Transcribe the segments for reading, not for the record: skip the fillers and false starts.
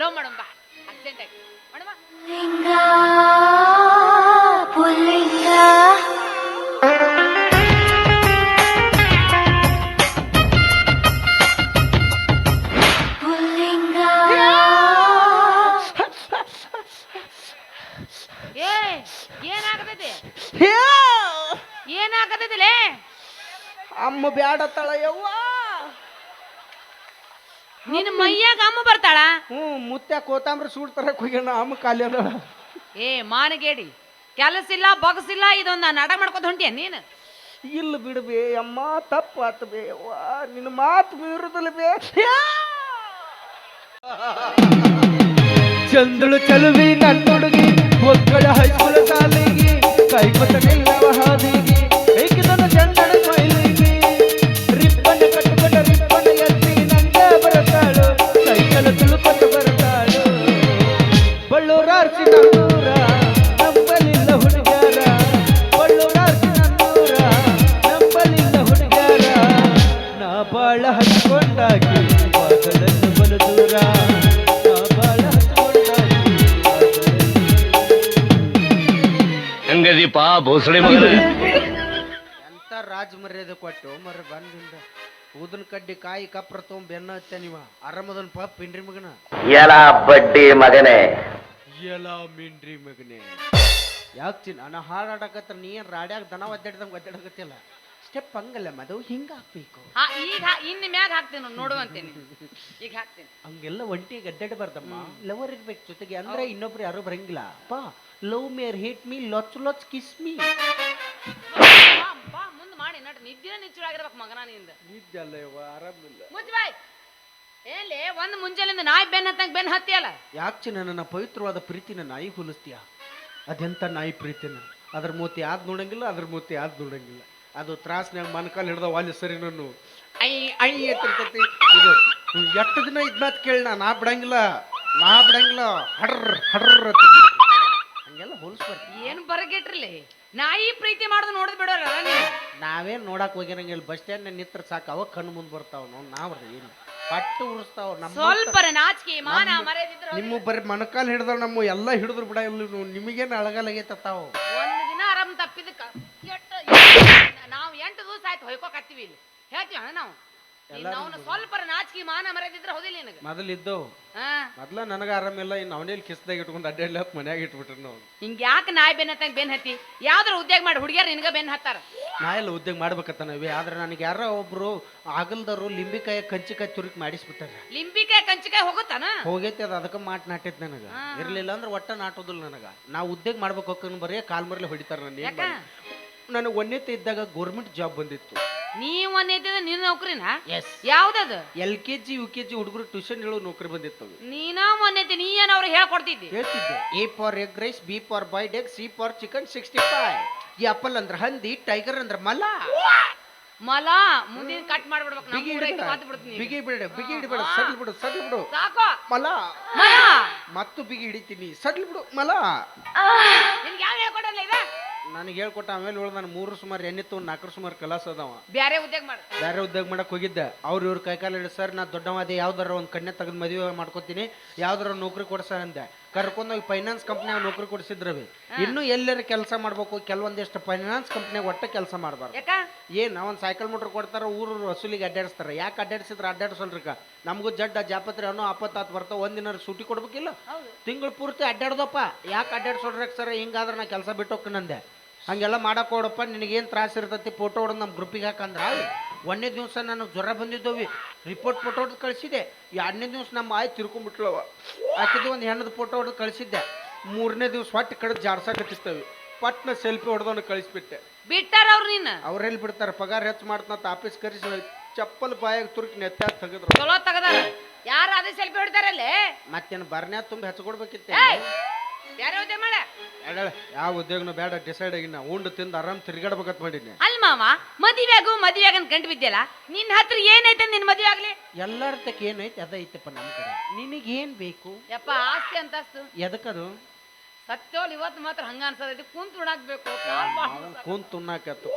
Love ಮಾಡೋಣ ಬಾ urgent ಆಗಿ ಮಾಡೋಣ ಲಿಂಗ ಪುಲ್ಲಿಂಗ ಪುಲ್ಲಿಂಗ ಏ ಏನಾಗತೈತಿ ಏನಾಗತೈತಿಲೇ ಅಮ್ಮ ಬ್ಯಾಡತ್ತಾಳ ಯವ್ವ. ನಿನ್ನ ಮೈಯಾಗ ಅಮ್ಮ ಬರ್ತಾಳ. ಮುತ್ಯ ಕೋತಂಬ್ರಿ ಸೂಟ್ ತರಕ್ ಹೋಗ್ಯಾನ ಅಮ್ಮ ಖಾಲಿ ಅದ. ಏ ಮಾನಗೇಡಿ ಕೆಲಸ ಇಲ್ಲ ಬಗಸಿಲ್ಲ ಇದೊಂದು ನಾಟಕ ಮಾಡ್ಕೊತ ಹೊಂಟಿಯ ನೀನು. ಇಲ್ಲ ಬಿಡ್ಬೇ ಅಮ್ಮ ತಪ್ಪಾತ ಬೇ ಯವ್ವ ನಿನ್ನ ಮಾತು ಮೀರುದಿಲ್ಲ ಬೇ. ಚಂದಳು ಚಲುವಿ ನನ್ನ ಹುಡುಗಿ ಒಕ್ಕಳ ಹೈಸ್ಕೂಲ್ ಶಾಲೆಗೆ ಕೈಕೊತ ನಿಲ್ಲವ ಹಾದಿಗೆ ಏಕಿದನು ಚಂದಳು ಸ್ಮೈಲಿಗೆ ರಿಬ್ಬನ್ ಕಟ್ಟುಕೊಂಡ ರಿಬ್ಬನ್ ಎತ್ತಿ ನಂಗ ಬರತಾಳು ಸೈಕಲ್ ತುಳುಕೊತ ಬರ್ತಾಳು ಬಳ್ಳೂರಾರ್ಸಿ ನನ್ನೂರ ನಂಬಲಿಲ್ಲ ಹುಡುಗ್ಯಾರ ಬಳ್ಳೂರಾರ್ಸಿ ನನ್ನೂರ ನಂಬಲಿಲ್ಲ ಹುಡುಗ್ಯಾರ ನಾ ಬಾಳ ಹಚ್ಕೊಂಡಾಗಿ ಬಾಗಲನ್ನು ಬಲು ದೂರ ನಾ ಬಾಳ ಹಚ್ಕೊಂಡಾಗಿ ಹೆಂಗದೀಪ ಭೋಸಳೆ ಮಗನ ಎಂತ ರಾಜ ಮರ್ಯಾದೆ ಕೊಟ್ಟು ಮರ ಬಂದಿಂದ ಊದನ್ ಕಡ್ಡಿ ಕಾಯಿ ಕಪ್ರ ತೊಗೊಂಡ್ ಬೆನ್ನ ಹತ್ತ ನೀವ ಆರಾಮದನ್ ಪಾಪ ಪಿಂಡ್ರಿ ಮಗನ ಎಲ್ಲ ಬಡ್ಡಿ ಮಗನೇ ಎಲ್ಲ ಮಿಂಡ್ರಿ ಮಗನೇ ಯಾಕೆ ಚಿನ್ನ ನಾ ಹಾಡಾಡಕತ್ರ ನೀ ಏನ್ ರಾಡ್ಯಾಗ ದನ ಒದ್ದಾಡ್ದಂಗ ಒದ್ದಾಡಕತ್ತಿಲ್ಲ ಸ್ಟೆಪ್ ಹಂಗಲ್ಲ ಮದು ಹಿಂಗ ಹಾಕ್ಬೇಕು ಈಗ ಇನ್ನು ಮ್ಯಾಗ ಹಾಕ್ತೇನೆ ನೋಡುವಂತೇನೆ ಈಗ ಹಾಕ್ತೇನೆ ಹಂಗೆಲ್ಲ ಒಂಟಿಗೆ ಅಡ್ಡಾಡಬಾರ್ದಮ್ಮ ಲವರ್ ಇರ್ಬೇಕು ಜೊತೆಗೆ ಅಂದ್ರೆ ಇನ್ನೊಬ್ರು ಯಾರು ಬರಂಗಿಲ್ಲ ಪಾ ಲವ್ ಮೇರ್ ಹೇಟ್ ಮೀ ಲೊಚ್ ಲೊಚ್ ಕಿಸ್ ಮೀ ಬಾ ಮುಂದೆ ಮಾಡಿ ನಟ ನಿದ್ದಿನ ನಿಚ್ಚಳಾಗಿರ್ಬೇಕು ಮಗನ ನಿಂದ ನಿದ್ದೆ ಅಲ್ಲ ಯವ್ವ ಆರಾಮಿಲ್ಲ ಮುಚ್ಚಬಾಯ್ ಏನ್ಲೇ ಒಂದು ಮುಂಜಾನೆಯಿಂದ ನಾಯಿ ಬೆನ್ ಹತ್ತಂಗ ಬೆನ್ ಹತ್ತಿಯಲ್ಲ ಯಾಕೆ ಚಿನ್ನ ನನ್ನ ಪವಿತ್ರವಾದ ಪ್ರೀತಿನ ನಾಯಿ ಹೋಲಿಸ್ತೀಯ ಅದೆಂತ ನಾಯಿ ಪ್ರೀತಿನ ಅದ್ರ ಮೂತಿ ಆದ್ ನೋಡಂಗಿಲ್ಲ ಅದ್ರ ಮೂತಿ ಆದ್ ನೋಡಂಗಿಲ್ಲ ಅದು ತ್ರಾಸ್ನ್ಯಾಗ ಮನ್ಕಾಲ್ ಹಿಡ್ದ ವಾಲಿ ಸರಿ ನಾನು ಐ ಐ ಎತ್ತಿರ್ತೈತಿ ಇದು ಎಷ್ಟು ದಿನ ಇದ್ಮಾತ್ ಕೇಳಿ ನಾ ಬಿಡಂಗಿಲ್ಲ ಹಡ್ರ ಹಡ್ರ ಹಂಗೆಲ್ಲ ಹೋಲಿಸ್ಬಾರ್ದು ಏನ್ ಬರಗೆಟ್ರಲಿ ನಾಯಿ ಪ್ರೀತಿ ಮಾಡೋದು ನೋಡಿದ್ ಬಿಡೋಲ್ಲ ನೀವು ನಾವೇನ್ ನೋಡಕ್ ಹೋಗಿರಂಗಿಲ್ಲ ಬಸ್ ಸ್ಟ್ಯಾಂಡ್ ನಿತ್ರ ಸಾಕು ಅವಾಗ ಕಣ್ಣು ಮುಂದೆ ಬರ್ತಾವ ನಾವ್ ಏನು ಪಟ್ಟು ಉರಿಸ್ತಾವ ನಮ್ಮ ಸ್ವಲ್ಪ ನಾಚಿಕೆ ಮಾನ ಮರ್ಯಾದಿದ್ರ ನಿಮ್ಮ ಬರೀ ಮಣಕಾಲ್ ಹಿಡ್ದ ನಮ್ಮ ಎಲ್ಲ ಹಿಡಿದ್ರು ಬಿಡ ಇಲ್ಲ ನಿಮಗೇನು ಅಳಗಲಾಗೈತಾವ ಒಂದು ದಿನ ಆರಾಮ್ ತಪ್ಪಿದಕ್ಕ ನಾವು 8 ದಿವಸ ಆಯ್ತು ಹೊಯ್ಕೋಕತ್ತೀವಿ ಇಲ್ಲಿ ಹೇಳ್ತೀವ ನಾವು ನಾವು ಸ್ವಲ್ಪ ನಾಚಿಕೆ ಮಾನ ಮರ್ಯಾದಿದ್ರ ಹೌದಿಲ್ಲ ನಿನಗ ಮೊದಲಿದ್ದವು ಮೊದ್ಲ ನನಗ ಆರಾಮಿಲ್ಲ ಇನ್ನು ಅವನೇಲಿ ಕಿಸ್ದಾಗ ಇಟ್ಕೊಂಡು ಅಡ್ಡಾಡ್ಲಕ್ ಮನ್ಯಾಗ ಇಟ್ಬಿಟ್ರಿ ನಾವು ಹಿಂಗ ಯಾಕೆ ನಾಯಿ ಬೆನ್ ಹತ್ತಂಗ ಬೆನ್ ಹತ್ತಿ ಯಾವ್ದಾರ ಉದ್ಯೋಗ ಮಾಡಿ ಹುಡುಗಿಯರ್ ನಿನಗ ಬೆನ್ ಹತ್ತಾರ ನಾ ಎಲ್ಲ ಉದ್ಯೋಗ ಮಾಡ್ಬೇಕತ್ತ ನಾವೇ ಆದ್ರೆ ನನಗೆ ಯಾರೋ ಒಬ್ರು ಆಗಲ್ದರು ಲಿಂಬಿಕಾಯಿ ಕಂಚಿಕಾಯಿ ತುರುಕಿ ಮಾಡಿಸ್ಬಿಟ್ಟಾರ ಲಿಂಬಿಕಾಯಿ ಕಂಚಿಕಾಯಿ ಹೋಗುತ್ತಾನ ಹೋಗೈತಿ ಅದು ಅದಕ್ಕೆ ನಾಟೈತಿ ನನಗ ಇರ್ಲಿಲ್ಲ ಅಂದ್ರೆ ಒಟ್ಟ ನಾಟೋದಿಲ್ಲ ನನಗ ನಾವು ಉದ್ಯೋಗ ಮಾಡ್ಬೇಕು ಹೋಗ್ಕೊಂಡು ಬರೀ ಕಾಲ್ ಮರ್ಲೆ ಹೊಡಿತಾರ ನನ್ನ ನನಗೆ ಒಂದೇತೆ ಇದ್ದಾಗ ಗೌರ್ಮೆಂಟ್ ಜಾಬ್ ಬಂದಿತ್ತು ನೀವ್ ಒಂದೇತಿದ ನಿನ್ನ ನೌಕರಿನ ಎಸ್ ಯಾವ್ದದು LKG UKG ಹುಡುಗರು ಟ್ಯೂಷನ್ ಹೇಳೋ ನೌಕರಿ ಬಂದಿತ್ತು ನೀನ ಒಂದೇತಿ ನೀ ಏನ್ ಅವ್ರಿಗೆ ಹೇಳ್ಕೊಡ್ತಿದ್ದಿ ಹೇಳ್ತಿದ್ದೆ A for egg rice B for boiled egg C for chicken 65 apple ಅಂದ್ರೆ ಹಂದಿ ಟೈಗರ್ ಅಂದ್ರೆ ಮಲ ಮಲ ಮುಂದಿನ ಕಟ್ ಮಾಡ್ಬಿಡ್ಬೇಕು ಬಿಗಿ ಹಿಡಿಬೇಡ ಸಡ್ಲ್ ಬಿಡು ಸಾಕೋ ಮಲ ಮಲ ಮತ್ತು ಬಿಗಿ ಹಿಡಿತೀನಿ ಸಡ್ಲ್ ಬಿಡು ಮಲ ನಿನ್ಗೆ ಯಾವ ಹೇಳ್ಕೊಡಲ್ಲ ಇದ ನನಗೆ ಹೇಳ್ಕೊಟ್ಟ ಆಮೇಲೆ ಹೇಳ ನಾನು 3 ಸುಮಾರು ಎಣ್ಣಿತ್ತು 4 ಸುಮಾರು ಕಲಾಸ ಅದಾವ ಬ್ಯಾರೆ ಉದ್ಯೋಗ ಮಾಡ ಬೇರೆ ಉದ್ಯೋಗ ಮಾಡಕ್ ಹೋಗಿದ್ದೆ ಅವ್ರು ಇವ್ರ ಕೈಕಾಲ ಹೇಳಿ ಸರ್ ನಾ ದೊಡ್ಡವಾದಿ ಯಾವ್ದಾರ ಒಂದು ಕನ್ಯಾ ತೆಗೆದು ಮದುವೆ ಮಾಡ್ಕೋತೀನಿ ಯಾವ್ದಾರ ನೌಕರಿ ಕೊಡ್ಸ ಅಂದೆ ಕರ್ಕೊಂಡೋಗಿ ಫೈನಾನ್ಸ್ ಕಂಪ್ನಿಯಾಗ ನೌಕರಿ ಕೊಡಿಸಿದ್ರವಿ ಇನ್ನು ಎಲ್ಲರ ಕೆಲಸ ಮಾಡ್ಬೇಕು ಕೆಲವೊಂದಿಷ್ಟು ಫೈನಾನ್ಸ್ ಕಂಪ್ನಿಯಾಗ ಒಟ್ಟ ಕೆಲಸ ಮಾಡಬಾರ್ದು ಯಾಕ ಏನ್ ಒಂದು ಸೈಕಲ್ ಮೋಟರ್ ಕೊಡ್ತಾರ ಊರು ವಸೂಲಿಗೆ ಅಡ್ಡಾಡಿಸ್ತಾರ ಯಾಕೆ ಅಡ್ಡಾಡಿಸಿದ್ರೆ ಅಡ್ಡಾಡ್ಸಲ್ರಿಕ ನಮಗೂ ಜಡ್ಡ ಜಾಪತ್ರೆ ಅನ್ನೋ ಆಪತ್ತಾತ್ ಬರ್ತಾವ ಒಂದಿನ ಸೂಟಿ ಕೊಡ್ಬೇಕಿಲ್ಲ ತಿಂಗಳು ಪೂರ್ತಿ ಅಡ್ಡಾಡ್ದಪ್ಪ ಯಾಕೆ ಅಡ್ಡಾಡ್ಸೋಡ್ರಕ್ ಸರ್ ಹಿಂಗಾದ್ರೆ ನಾ ಕೆಲಸ ಬಿಟ್ಟು ಹೋಗ್ನಂದೆ ಹಂಗೆಲ್ಲ ಮಾಡಕ್ ಕೊಡಪ್ಪ ನಿನಗೇನು ತ್ರಾಸ ಇರ್ತೈತಿ ಫೋಟೋ ಹೊಡೆದು ನಮ್ಮ ಗ್ರೂಪಿಗೆ ಹಾಕಂದ್ರ ಒಂದನೇ ದಿವಸ ನನಗೆ ಜ್ವರ ಬಂದಿದ್ದವಿ ರಿಪೋರ್ಟ್ ಫೋಟೋ ಹೊಡೆದು ಕಳಿಸಿದೆ 2ನೇ ದಿವಸ ನಮ್ಮ ಆಯ್ ತಿರ್ಕೊಂಡ್ಬಿಟ್ಲವ ಹಾಕಿದ್ದು ಒಂದು ಹೆಣ್ಣದ ಫೋಟೋ ಹೊಡೆದು ಕಳಿಸಿದ್ದೆ 3ನೇ ದಿವಸ ಹೊಟ್ಟೆ ಕಡೆ ಜಾಡ್ಸಾಕತ್ತಿಸ್ತವೆ ಪಟ್ನ ಸೆಲ್ಫಿ ಹೊಡೆದವನ್ನ ಕಳಿಸ್ಬಿಟ್ಟೆ ಬಿಟ್ಟಾರ ಅವ್ರು ನೀನು ಅವ್ರೆಲ್ಲಿ ಬಿಡ್ತಾರೆ ಪಗಾರ ಹೆಚ್ಚು ಮಾಡ್ತಂತ ಆಫೀಸ್ ಕರೆಸಿ ಚಪ್ಪಲ್ ಬಾಯಾಗ ತುರುಕಿ ನೆತ್ತಾಗ ತೆಗೆದ್ರು ಚಲೋ ತಗದಾರ ಯಾರು ಅದೇ ಸೆಲ್ಫಿ ಹೊಡಿತಾರಲ್ಲೇ ಮತ್ತೇನು ಬರ್ನ್ಯಾಗ ತುಂಬ ಹೆಚ್ಚಕೊಡ್ಬೇಕಿತ್ತೆ ಬ್ಯಾರೆ ಉದ್ಯೋಗ ಮಾಡ ಯಾವ ಉದ್ಯೋಗನೂ ಬೇಡ ಡಿಸೈಡ್ ಆಗಿನ ಉಂಡು ತಿಂದು ಆರಾಮ್ ತಿರ್ಗಾಡ್ಬೇಕಂತ ಮಾಡಿದ್ನೆ ಅಲ್ ಮಾವ ಮದುವೆಗನ್ ಕಂಡು ಬಿದ್ದಿಲ್ಲ ನಿನ್ನ ಹತ್ರ ಏನೈತೆ ನಿನ್ ಮದುವೆ ಆಗ್ಲಿ ಎಲ್ಲರ ತಕ್ಕ ಏನೈತಿ ಅದೈತಪ್ಪ ನಮ್ಮ ಕಡೆ ನಿನಗೇನ್ ಬೇಕು ಯಪ್ಪ ಆಸ್ತಿ ಅಂತಸ್ತು ಎದಕ್ಕದು ಸತ್ಯೋಲ್ ಇವತ್ತು ಮಾತ್ರ ಹಂಗ ಅನ್ಸದೈತಿ ಕುಂತ್ ಉಣಾಕ್ಬೇಕು ಕುಂತ ಉಣ್ಣಾಕತ್ತು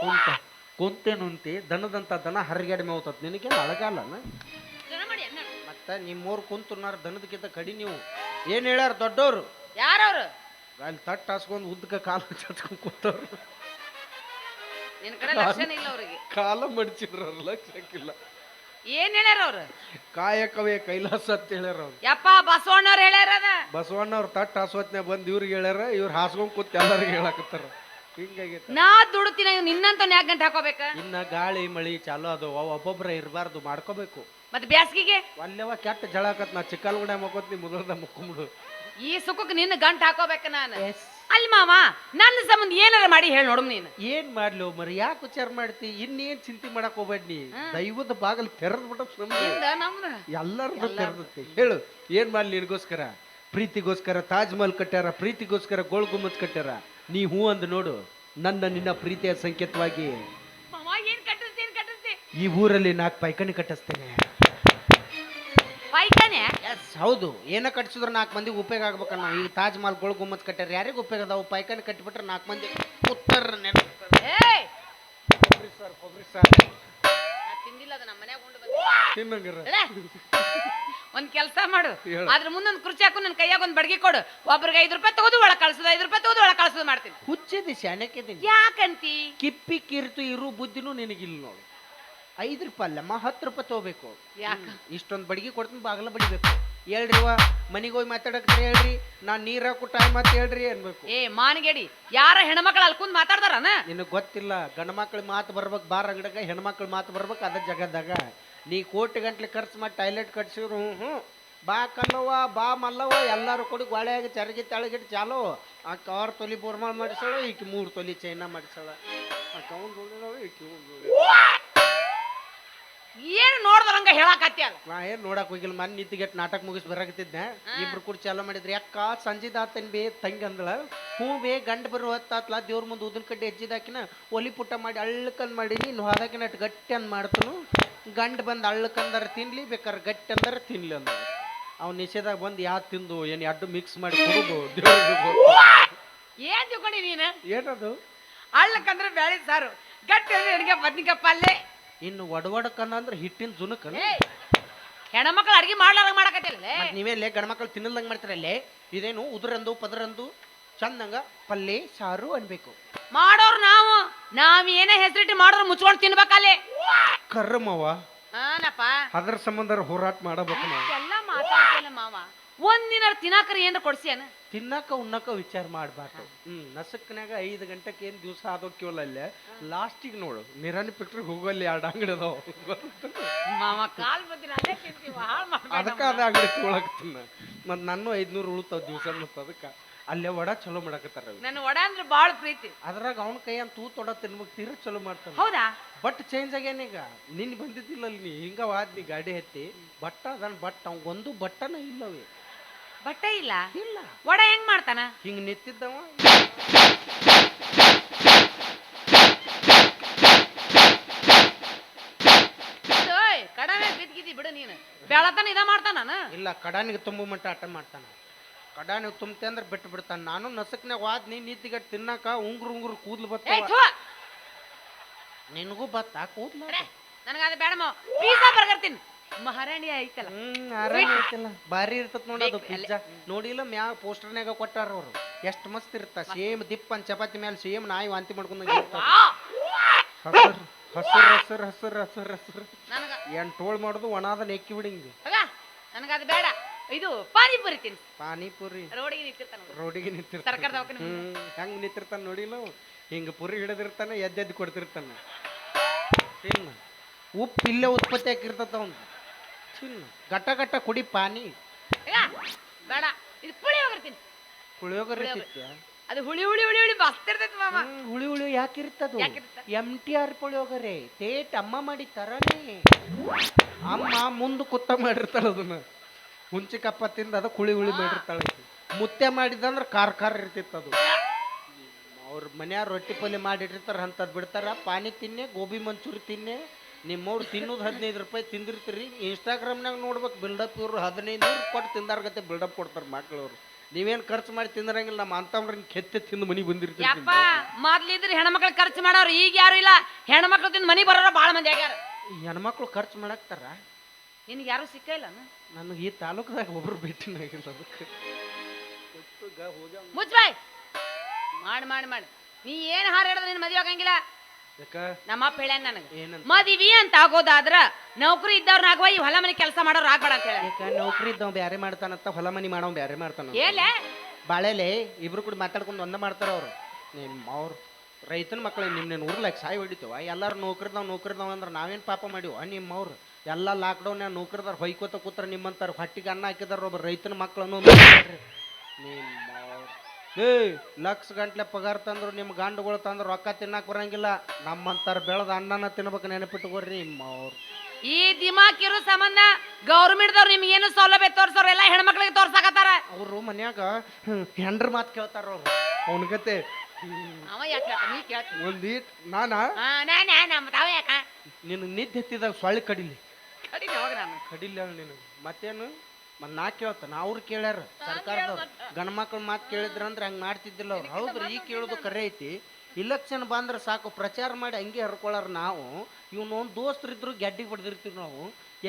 ಕುಂತೇನುಂತಿ ದನದಂತ ದನ ಹರಿಗಾಡಿ ಮೇವ್ತತ್ ನಿನಗೆ ಅಳಗಾಲನ ಮಾಡಿ ಮತ್ತೆ ಗೊತ್ತಾ ನಿಮ್ಮವ್ರು ಕುಂತುನಾರ ದನದಕ್ಕಿಂತ ಕಡಿ ನೀವು ಏನ್ ಹೇಳ್ಯಾರ ದೊಡ್ಡವ್ರು ಯಾರವ್ರು ಅಲ್ಲಿ ತಟ್ಟು ಹಾಸ್ಕೊಂಡು ಉದ್ದಕ ಕಾಲ ಚಚ್ಕೊಂಡ್ ಕೂತವ್ರು ನಿನ್ ಕಡೆ ಲಕ್ಷಣ ಇಲ್ಲ ಅವ್ರಿಗೆ ಕಾಲ ಮಡ್ಚಿದ್ರಲ್ಲ ಲಕ್ಷಕ್ಕಿಲ್ಲ ಏನ್ ಹೇಳ್ಯಾರ ಅವ್ರು ಕಾಯಕವೇ ಕೈಲಾಸ ಅಂತ ಹೇಳ್ಯಾರ ಅವ್ರು ಯಪ್ಪ ಬಸವಣ್ಣವ್ರು ಹೇಳ್ಯಾರ ಅದ ಬಸವಣ್ಣ ಅವ್ರ ತಟ್ಟು ಹಾಸೋತ್ನೆ ಬಂದ್ ಇವ್ರಿಗೆ ಹೇಳ್ಯಾರ ಇವ್ರು ಹಾಸ್ಕೊಂಡ್ ಕೂತ್ ಎಲ್ಲರಿಗೆ ಹೇಳಕತ್ತಾರ ಹಿಂಗಾಗೈತೆ ನಾ ದುಡ್ತಿನ ನಿನ್ನಂತ ಯಾಕೆ ಗಂಟೆ ಹಾಕೋಬೇಕ ಇನ್ನ ಗಾಳಿ ಮಳಿ ಚಾಲು ಅದು ಒಬ್ಬೊಬ್ರ ಇರಬಾರ್ದು ಮಾಡ್ಕೋಬೇಕು ಮತ್ತೆ ಬ್ಯಾಸ್ಗಿಗೆ ಅಲ್ಲೇವ ಕೆಟ್ಟ ಜಳಕತ್ ನಾ ಚಿಕ್ಕಲ್ಗುಡ ಮಕ್ಕೋತ್ ನೀ ಮುದಲ್ದ ಮುಕ್ಕೊಂಬಿಡು ಈ ಸುಖಕ್ಕೆ ನಿನ್ನ ಗಂಟು ಹಾಕೋಬೇಕ ನಾನು ಅಲ್ಲಿ ಮಾವ ನನ್ನ ಸಂಬಂಧ ಏನಾರ ಮಾಡಿ ಹೇಳಿ ನೋಡು ನೀನು ಏನ್ ಮಾಡ್ಲಿ ಮರಿ ಯಾಕೆ ವಿಚಾರ ಮಾಡ್ತಿ ಇನ್ನೇನ್ ಚಿಂತೆ ಮಾಡಕ್ ಹೋಗ್ಬೇಡ ನೀ ದೈವದ ಬಾಗಲ್ ತೆರೆದ್ ಬಿಟ್ಟ ನಮ್ದು ಎಲ್ಲರದು ತೆರೆದತ್ತೆ ಹೇಳು ಏನ್ ಮಾಡ್ಲಿ ನಿನಗೋಸ್ಕರ ಪ್ರೀತಿಗೋಸ್ಕರ ತಾಜ್ ಮಹಲ್ ಕಟ್ಟ್ಯಾರ ಪ್ರೀತಿಗೋಸ್ಕರ ಗೋಲ್ ಗುಮ್ಮತ್ ಕಟ್ಟ್ಯಾರ ನೀ ಹೂ ಅಂದ್ ನೋಡು ನನ್ನ ನಿನ್ನ ಪ್ರೀತಿಯ ಸಂಕೇತವಾಗಿ ಮಾವ ಏನ್ ಕಟ್ಟಿಸ್ತಿ ಈ ಊರಲ್ಲಿ 4 ಪೈಕಣಿ ಕಟ್ಟಿಸ್ತೇನೆ ಪೈಕಾನೆ ಎಸ್ ಹೌದು ಏನ ಕಟ್ಸಿದ್ರು 4 ಮಂದಿಗೆ ಉಪಯೋಗ ಆಗ್ಬೇಕನ್ನ ಈಗ ತಾಜ್ ಮಹಲ್ ಗೋಲ್ ಗುಮ್ಮತ್ ಕಟ್ಟ್ಯಾರ ಯಾರಿಗೂ ಉಪಯೋಗ ಅದಾವು ಪೈಕಣಿ ಕಟ್ಟಿಬಿಟ್ರೆ 4 ಮಂದಿ ಉತ್ತರ ಏಯ್ ಕೊಬ್ರಿ ಸರ್ ನಾ ತಿಂದಿಲ್ಲ ಅದು ನಮ್ಮ ಮನ್ಯಾಗ ಉಂಡು ಬಂದೆ ತಿನ್ನಂಗಿರ ಒಂದ್ ಕೆಲಸ ಮಾಡು ಹೇಳು. ಅದ್ರ ಮುಂದೊಂದ್ ಕುರ್ಚಿ ಹಾಕು ನನ್ನ ಕೈಯಾಗ ಒಂದ್ ಬಡ್ಗಿ ಕೊಡು ಒಬ್ರಿಗೆ 5 ರೂಪಾಯಿ ತಗೋದು ಒಳಗ್ ಕಳ್ಸೋದು 5 ರೂಪಾಯಿ ತಗೋದು ಒಳಗ್ ಕಳ್ಸೋದು ಮಾಡ್ತೀನಿ ಹುಚ್ಚಿದಿ ಶಾಣಕ್ಯದಿ ಯಾಕಂತಿ ಕಿಪ್ಪಿ ಕಿರ್ತು ಇರು ಬುದ್ಧಿನೂ ನಿನಗಿಲ್ಲ ನೋಡು 5 ರೂಪಾಯಿ ಅಲ್ಲಮ್ಮ 10 ರೂಪಾಯಿ ತಗೋಬೇಕು ಯಾಕ ಇಷ್ಟೊಂದು ಬಡ್ಗಿ ಕೊಡ್ತೀನಿ ಬಾಗಲ ಬಡಿಬೇಕು ಹೇಳ್ರಿವ ಮನಿಗೆ ಹೋಗಿ ಮಾತಾಡಕ್ತಾರೆ ಹೇಳ್ರಿ ನಾನ್ ನೀರ್ ಹಾಕು ಟೈಮ್ ಅಂತ ಹೇಳ್ರಿ ಅನ್ಬೇಕು ಏ ಮಾನಗೇಡಿ ಯಾರ ಹೆಣ್ಮಕ್ಳು ಅಲ್ಲಿ ಕುಂದ್ ಮಾತಾಡ್ತಾರನ ನಿನಗ್ ಗೊತ್ತಿಲ್ಲ ಗಂಡ ಮಕ್ಳ ಮಾತು ಬರ್ಬೇಕು ಬಾರ್ ಅಂಗಡಿಯಾಗ ಹೆಣ್ಮಕ್ಳ ಮಾತು ಬರ್ಬೇಕು ಅದ ಜಗದಾಗ ನೀ ಕೋಟಿ ಗಂಟ್ಲೆ ಖರ್ಚು ಮಾಡಿ ಟಾಯ್ಲೆಟ್ ಕಟ್ಸಿರು ಬಾ ಕಲ್ಲವ್ವ ಬಾ ಮಲ್ಲವ್ವ ಎಲ್ಲಾರು ಕೊಡಿ ಗೋಳೆಯಾಗಿ ಚರಗಿ ತೆಳಗಿಟ್ಟು ಚಾಲು ಆ 6 ತೊಲಿ ಬೋರ್ಮಾಲ್ ಮಾಡಿಸೋಳು ಈಕಿ 3 ತೊಲಿ ಚೈನಾ ಮಾಡಿಸೋಳ ಈಕಿ ಏನ್ ನೋಡ್ದಂಗ ಹೇಳಾಕತ್ತಿ ಅಲ್ಲ ನಾ ಏನ್ ನೋಡಕ್ ಹೋಗಿಲ್ಲ ಮನ್ ನಿಂತಿಗೆಟ್ ನಾಟಕ ಮುಗಿಸ್ ಬರಾಕತ್ತಿದ್ದೆ ಇಬ್ರು ಕೂಡ ಚಾಲೋ ಮಾಡಿದ್ರಿ ಅಕ್ಕ ಸಂಜಿದಾತನ್ ಬೇ ತಂಗಿ ಅಂದಳ ಹ್ಞೂ ಬೇ ಗಂಡ ಬರೋ ಹೊತ್ತಾತ್ಲ ದೇವ್ರ ಮುಂದೆ ಉದನ್ ಕಡ್ಡಿ ಹೆಜ್ಜಿದಾಕಿನ ಒಲಿ ಪುಟ್ಟ ಮಾಡಿ ಅಳ್ಳಕಂದ್ ಮಾಡೀನಿ ಇನ್ನು ಹೋದಾಕಿನ ಅಟ್ ಗಟ್ಟಿ ಅಂದ್ ಮಾಡ್ತನು ಗಂಡ ಬಂದು ಅಳ್ಳಕಂದಾರ ತಿನ್ಲಿ ಬೇಕಾರೆ ಗಟ್ಟಿ ಅಂದಾರ ತಿನ್ಲಿ ಅಂದ ಅವ್ನ ನಿಷೇಧಾಗ ಬಂದು ಯಾವ್ದು ತಿಂದು ಏನ್ ಎರಡು ಮಿಕ್ಸ್ ಮಾಡಿ ಕೊಡುದು ದೇವ್ರಿಗೆ ಏನ್ ತಿಳ್ಕೊಂಡಿ ನೀನು ಏನದು ಅಳ್ಳಕ್ಕಂದ್ರೆ ಬ್ಯಾಳಿ ಸಾರು ಗಟ್ಟಿ ಅಡಿಗೆ ಬದ್ನಿಕಾಯಿ ಪಲ್ಲೆ ಇನ್ನು ಒಡವಡಕನ್ನ ಅಂದ್ರೆ ಹಿಟ್ಟಿನ ಜುನಕನ ಹೆಣ್ಮಕ್ಳು ಅಡ್ಗೆ ಮಾಡ್ಲಾರಂಗ ಮಾಡಕತ್ತಿಲ್ಲ ನೀವೇಲೆ ಗಂಡ ಮಕ್ಳು ತಿನ್ನಲ್ದಂಗ ಮಾಡ್ತಾರಲ್ಲೇ ಇದೇನು ಉದುರಂದು ಪದರಂದು ಚಂದಂಗ ಪಲ್ಲೆ ಸಾರು ಅನ್ಬೇಕು ಮಾಡೋರು ನಾವ್ ಏನೇ ಹೆಸರಿಟ್ಟು ಮಾಡೋರು ಮುಚ್ಕೊಂಡು ತಿನ್ಬೇಕಲ್ಲಿ ಕರ್ಮವ ಹಾನಪ್ಪ ಅದ್ರ ಸಂಬಂಧ ಹೋರಾಟ ಮಾಡಬೇಕು ನಾವು ಎಲ್ಲ ಮಾತಾಡ್ತಿಲ್ಲ ಮಾವ ಒಂದಿನ ತಿನ್ನಾಕರಿ ಏನ್ರ ಕೊಡ್ಸಿಯನ ತಿನ್ನಕ ಉಣ್ಣಕ ವಿಚಾರ ಮಾಡ್ಬಾರ್ದು ನಸಕ್ನಾಗ 5 ಗಂಟೆಗೆ ಏನ್ ದಿವಸ ಆದೋಕ್ಕಿವಲ್ಲ ಅಲ್ಲೇ ಲಾಸ್ಟಿಗೆ ನೋಡು ನಿರಾಣಿ ಬಿಟ್ರೆ ಹೋಗಲ್ಲಿ 2 ಅಂಗಡಿ ಅದಾವ ಮಾವ ಕಾಲ್ ಬಂದಿನ ಅದೇ ತಿಂತೀವಿ ಹಾಳು ಅದಕ್ಕ ಅದ ಅಂಗಡಿ ತೊಗೊಳಕತ್ತಿನ ಮತ್ ನಾನು 500 ಉಳಿತಾವ ದಿವಸ ಮತ್ತ ಅದಕ್ಕ ಅಲ್ಲೇ ವಡ ಚಲೋ ಮಾಡಕತ್ತಾರ ನನ್ನ ವಡ ಅಂದ್ರೆ ಬಾಳ ಪ್ರೀತಿ ಅದ್ರಾಗ ಅವನ ಕೈ ಅಂತ ತೂತ್ ವಡ ತಿನ್ಬೇಕು ತೀರ ಚಲೋ ಮಾಡ್ತಾನ ಹೌದಾ ಬಟ್ ಚೇಂಜ್ ಆಗ್ಯಾನೀಗ ನಿನ್ ಬಂದಿದ್ದಿಲ್ಲ ಅಲ್ಲಿ ನೀ ಹಿಂಗ ವಾದ್ನಿ ಗಾಡಿ ಹತ್ತಿ ಬಟ್ಟ ಅದನ್ ಬಟ್ ಅವಂಗೊಂದು ಬಟ್ಟನ ಇಲ್ಲವೇ ಬಟ್ಟೆ ಇಲ್ಲ ಇಲ್ಲ ವಡ ಹೆಂಗ್ ಮಾಡ್ತಾನ ಹಿಂಗ್ ನಿಂತಿದ್ದವ ಕಡಮೆ ಬಿದ್ಗಿದ್ದಿ ಬಿಡು ನೀನು ಬೆಳತನ ಇದ ಮಾಡ್ತಾನ ಇಲ್ಲ ಕಡಾನಿಗೆ ತುಂಬು ಮಟ್ಟ ಆಟ ಮಾಡ್ತಾನ ಕಡಾನಿಗೆ ತುಂಬತೆ ಅಂದ್ರೆ ಬಿಟ್ಟು ಬಿಡ್ತಾನ ನಾನು ನಸಕ್ನಾಗ ವಾದ್ನಿ ನಿಂತಿಗಟ್ ತಿನ್ನಾಕ ಉಂಗ್ರು ಕೂದ್ಲು ಬತ್ತ ನಿನಗೂ ಬತ್ತ ಕೂದ್ಲ ನನಗದ ಬೇಡ ಪಿಜ್ಜಾ ಬರ್ಗರ್ ತಿನ್ ಮಹಾರಾಣಿ ಐತಲ್ಲ ಐತಲ್ಲ ಬಾರಿ ಇರ್ತತ್ ನೋಡೋದು ಪಿಜ್ಜಾ ನೋಡಿಲ್ಲ ಮ್ಯಾಗ ಪೋಸ್ಟರ್ನಾಗ ಕೊಟ್ಟಾರ ಅವ್ರು ಎಷ್ಟು ಮಸ್ತ್ ಇರ್ತ ಸೇಮ್ ದಿಪ್ಪನ್ ಚಪಾತಿ ಮೇಲೆ ಸೇಮ್ ನಾಯಿ ವಾಂತಿ ಮಾಡ್ಕೊಂಡಂಗ ಹಸರು ಏನ್ ಟೋಳ್ ಮಾಡುದು ಒಣಾದ ನೆಕ್ಕಿ ಬಿಡಿಂಗಿ ನನಗದ ಬೇಡ ಇದು ಪಾನಿಪುರಿ ತಿನ್ ಪಾನಿಪುರಿ ರೋಡಿಗೆ ನಿಂತಿರ್ತಾನ ಹೆಂಗ್ ನಿಂತಿರ್ತಾನ ನೋಡಿಲ್ಲ ಹಿಂಗ ಪುರಿ ಹಿಡಿದಿರ್ತಾನ ಎದ್ದೆದ್ದು ಕೊಡ್ತಿರ್ತಾನ ತಿನ್ನ ಉಪ್ಪು ಇಲ್ಲೇ ಉತ್ಪತ್ತಿ ಆಗಿರ್ತತ ಅವ್ನು ತಿನ್ನ ಗಟ್ಟ ಕುಡಿ ಪಾನಿ ಬೇಡ ಇದು ಪುಳಿಯೋಗರೆ ತಿನ್ ಪುಳಿಯೋಗರೆ ತಿಂತ್ಯಾ ಅದು ಹುಳಿ ಹುಳಿ ಹುಳಿ ಹುಳಿ ಮಸ್ತ್ ಇರ್ತೈತಿ ಮಾಮ ಹುಳಿ ಯಾಕಿರ್ತದು MTR ಪುಳಿಯೋಗರೆ ತೇಟ್ ಅಮ್ಮ ಮಾಡಿ ತರನೇ ಅಮ್ಮ ಮುಂದೆ ಕುತ್ತ ಮಾಡಿರ್ತಾಳ ಅದನ್ನ ಹುಂಚಿ ಕಪ್ಪ ತಿಂದ ಅದ ಹುಳಿ ಮಾಡಿರ್ತಾಳೆ ಮುತ್ತೆ ಮಾಡಿದಂದ್ರೆ ಖಾರ ಇರ್ತಿತ್ತು ಅದು ಅವ್ರ ಮನ್ಯಾರ ರೊಟ್ಟಿ ಪಲ್ಯ ಮಾಡಿಟ್ಟಿರ್ತಾರ ಅಂತದ್ ಬಿಡ್ತಾರ ಪಾನಿ ತಿನ್ನೆ ಗೋಬಿ ಮಂಚೂರಿ ತಿನ್ನೆ ನಿಮ್ಮವ್ರು ತಿನ್ನೋದು 15 ರೂಪಾಯಿ ತಿಂದಿರ್ತೀರಿ ಇನ್ಸ್ಟಾಗ್ರಾಮ್ನಾಗ ನೋಡ್ಬೇಕು ಬಿಲ್ಡಪ್ ಇವ್ರು 15 ಕೊಟ್ಟು ತಿಂದಾರ್ಗತ್ತೆ ಬಿಲ್ಡಪ್ ಕೊಡ್ತಾರೆ ಮಕ್ಳವ್ರು ನೀವೇನ್ ಖರ್ಚು ಮಾಡಿ ತಿಂದ್ರಂಗಿಲ್ಲ ನಮ್ಮ ಅಂತವ್ರ ಕೆತ್ತೆ ತಿಂದು ಮನಿ ಬಂದಿರ್ತೀರಿ ಮೊದ್ಲಿದ್ರೆ ಹೆಣ್ಮಕ್ಳು ಖರ್ಚು ಮಾಡೋರು ಈಗ ಯಾರು ಇಲ್ಲ ಹೆಣ್ಮಕ್ಳು ತಿಂದು ಮನಿ ಬರೋರು ಬಾಳ ಮಂದಿ ಆಗ್ಯಾರ ಹೆಣ್ಮಕ್ಳು ಖರ್ಚು ಮಾಡಾಕ್ತಾರ ನಿನ್ಗೆ ಯಾರು ಸಿಕ್ಕ ಇಲ್ಲ ನನಗೆ ಈ ತಾಲೂಕದಾಗ ಒಬ್ರು ಭೇಟಿನ ಆಗಿಲ್ಲ ಅದಕ್ಕೆ ಮುಚ್ಬಾಯ್ ಮಾಡಿ ಮಾಡಿ ಮಾಡಿ ನೀ ಏನ್ ಹಾರ ಹೇಳಿದ್ರೆ ನಿನ್ ಮದ್ವೆ ಆಗಂಗಿಲ್ಲ ಯಾಕ ನಮ್ಮಪ್ಪ ಹೇಳ್ಯಾನ ನನಗೆ ಏನಂತ ಮದ್ವಿ ಅಂತ ಆಗೋದಾದ್ರ ನೌಕರಿ ಇದ್ದವ್ರನ್ನ ಆಗುವ ಈ ಹೊಲ ಮನೆ ಕೆಲಸ ಮಾಡೋರು ಆಗ್ಬೇಡ ಅಂತ ಹೇಳ ಯಾಕ ನೌಕರಿ ಇದ್ದವ್ ಬ್ಯಾರೆ ಮಾಡ್ತಾನಂತ ಹೊಲ ಮನಿ ಮಾಡವ್ ಬ್ಯಾರೆ ಮಾಡ್ತಾನ ಏಲೆ ಬಾಳೆಲೆ ಇಬ್ರು ಕೂಡ ಮಾತಾಡ್ಕೊಂಡು ಒಂದ ಮಾಡ್ತಾರ ಅವ್ರು ಅವ್ರು ರೈತನ ಮಕ್ಕಳು ನಿಮ್ನೇನು ಉರ್ಲಾಕ್ ಸಾಯಿ ಹೊಡಿತೀವ ಎಲ್ಲಾರು ನೌಕರಿದಾವ್ ಅಂದ್ರೆ ನಾವೇನ್ ಪಾಪ ಮಾಡಿವ ನಿಮ್ಮವ್ರು ಎಲ್ಲ ಲಾಕ್ಡೌನ್ ನೌಕರಿದಾರ ಹೊಯ್ಕೋತ ಕೂತ್ರ ನಿಮ್ಮಂತಾರ ಹೊಟ್ಟಿಗೆ ಅನ್ನ ಹಾಕಿದಾರ ಒಬ್ಬ ರೈತನ ಮಕ್ಕಳನ್ನು ಏ ಲಕ್ಷ ಗಂಟ್ಲೆ ಪಗಾರ ತಂದ್ರು ನಿಮ್ಮ ಗಂಡುಗಳು ತಂದ್ರು ರೊಕ್ಕ ತಿನ್ನಕ್ ಬರಂಗಿಲ್ಲ ನಮ್ಮಂತಾರ ಬೆಳೆದ ಅನ್ನನ ತಿನ್ಬೇಕು ನೆನಪಿಟ್ಟುಕೊಡ್ರಿ ನಿಮ್ಮವ್ರು ಈ ದಿಮಾಕ್ ಇರೋ ಸಂಬಂಧ ಗೌರ್ಮೆಂಟ್ದವ್ರು ನಿಮ್ಗೆ ಏನು ಸೌಲಭ್ಯ ತೋರ್ಸೋರು ಎಲ್ಲ ಹೆಣ್ಮಕ್ಳಿಗೆ ತೋರ್ಸಾಕತ್ತಾರ ಅವರು ಮನ್ಯಾಗ ಹೆಂಡ್ರ ಮಾತು ಕೇಳ್ತಾರ ಅವ್ರು ಅವನಗತೆ ಅವ ಯಾಕೆ ನೀ ಕೇಳ್ತಿ ಒಂದೀಟ್ ನಾನಾ ನಮ್ಮ ತಾವ ಯಾಕ ನಿನಗೆ ನಿದ್ದೆ ಎತ್ತಿದಾಗ ಸೊಳ್ಳೆ ಕಡಿಲಿ ಕಡಿ ಹೋಗ ನಾನು ಕಡಿಲ್ಲ ನಿನಗೆ ಮತ್ತೇನು ಮತ್ ನಾ ಕೇಳ್ತಾನ ಅವ್ರು ಕೇಳ್ಯಾರ ಸರ್ಕಾರದವ್ರು ಗಂಡ ಮಕ್ಳ ಮಾತು ಕೇಳಿದ್ರಂದ್ರೆ ಹಂಗೆ ಮಾಡ್ತಿದ್ದಿಲ್ಲ ಅವ್ರು ಹೌದ್ರಿ ಈಗ ಕೇಳೋದು ಕರೆ ಐತಿ ಇಲೆಕ್ಷನ್ ಬಂದ್ರೆ ಸಾಕು ಪ್ರಚಾರ ಮಾಡಿ ಹಂಗೆ ಹರ್ಕೊಳ್ಳಾರ ನಾವು ಇವ್ನು ದೋಸ್ತರಿದ್ರು ಗೆಡ್ಡಿಗೆ ಹೊಡೆದಿರ್ತೀವಿ ನಾವು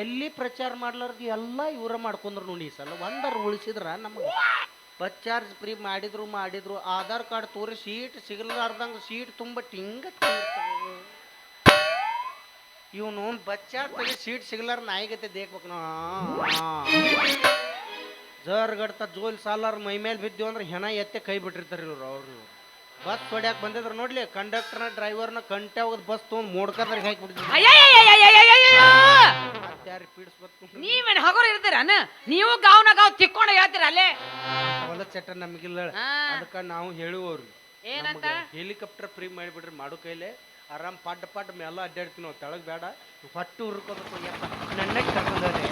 ಎಲ್ಲಿ ಪ್ರಚಾರ ಮಾಡ್ಲಾರ್ದು ಎಲ್ಲ ಇವರ ಮಾಡ್ಕೊಂಡ್ರು ನೋಡಿ ಈ ಸಲ ಒಂದರ ಉಳಿಸಿದ್ರ ನಮಗೆ ಬಸ್ ಚಾರ್ಜ್ ಫ್ರೀ ಮಾಡಿದ್ರು ಆಧಾರ್ ಕಾರ್ಡ್ ತೋರಿ ಸೀಟ್ ಸಿಗಲಾರ್ದಂಗೆ ಸೀಟ್ ತುಂಬ ಹಿಂಗ ಇವನು ಬಸ್ ಚಾರ್ಜ್ ತೆಗಿ ಸೀಟ್ ಸಿಗಲಾರ ನಾಯಿಗತೆ ದೇಕ್ಬೇಕು ನಾ ಜರ್ ಗಡ್ತ ಜೋಲ್ ಸಾಲಾರ ಮೈ ಮೇಲೆ ಬಿದ್ದೀವಿ ಅಂದ್ರೆ ಹೆಣ ಎತ್ತೆ ಕೈ ಬಿಟ್ಟಿರ್ತಾರೆ ಇವ್ರು ಅವ್ರು ಬಸ್ ಹೊಡ್ಯಾಕ ಬಂದಿದ್ರು ನೋಡ್ಲಿ ಕಂಡಕ್ಟರ್ನ ಡ್ರೈವರ್ನ ಕಂಟೆ ಹೋಗೋದು ಬಸ್ ತೊಗೊಂಡು ಮೋಡ್ಕದ್ರಾಗ ಹಾಕಿಬಿಡ್ತಿದ್ರು ಯಾರು ಪೀಡಿಸ್ಬೇಕು ನೀವೇನು ಹಗೋರು ಇರ್ತೀರನ ನೀವು ಗಾವ್ ತಿಕ್ಕೊಂಡು ಹೇಳ್ತೀರ ಅಲ್ಲೇ ಹೊಲ ಚಟ ನಮಗಿಲ್ಲ ಅದಕ್ಕೆ ನಾವು ಹೇಳುವವ್ರು ಏನಂತ ಹೆಲಿಕಾಪ್ಟರ್ ಫ್ರೀ ಮಾಡಿಬಿಡ್ರಿ ಮಾಡೋ ಕೈಲೆ ಆರಾಮ್ ಪಡ್ಡ ಮೇಲ ಅಡ್ಡಾಡ್ತೀವಿ ನಾವು ತೆಳಗ್ ಬೇಡ ಹೊಟ್ಟು ಹುರ್ಕೋಬೇಕು ನನ್ನೇ ಕರ್ಕೊಂಡವ್ರೆ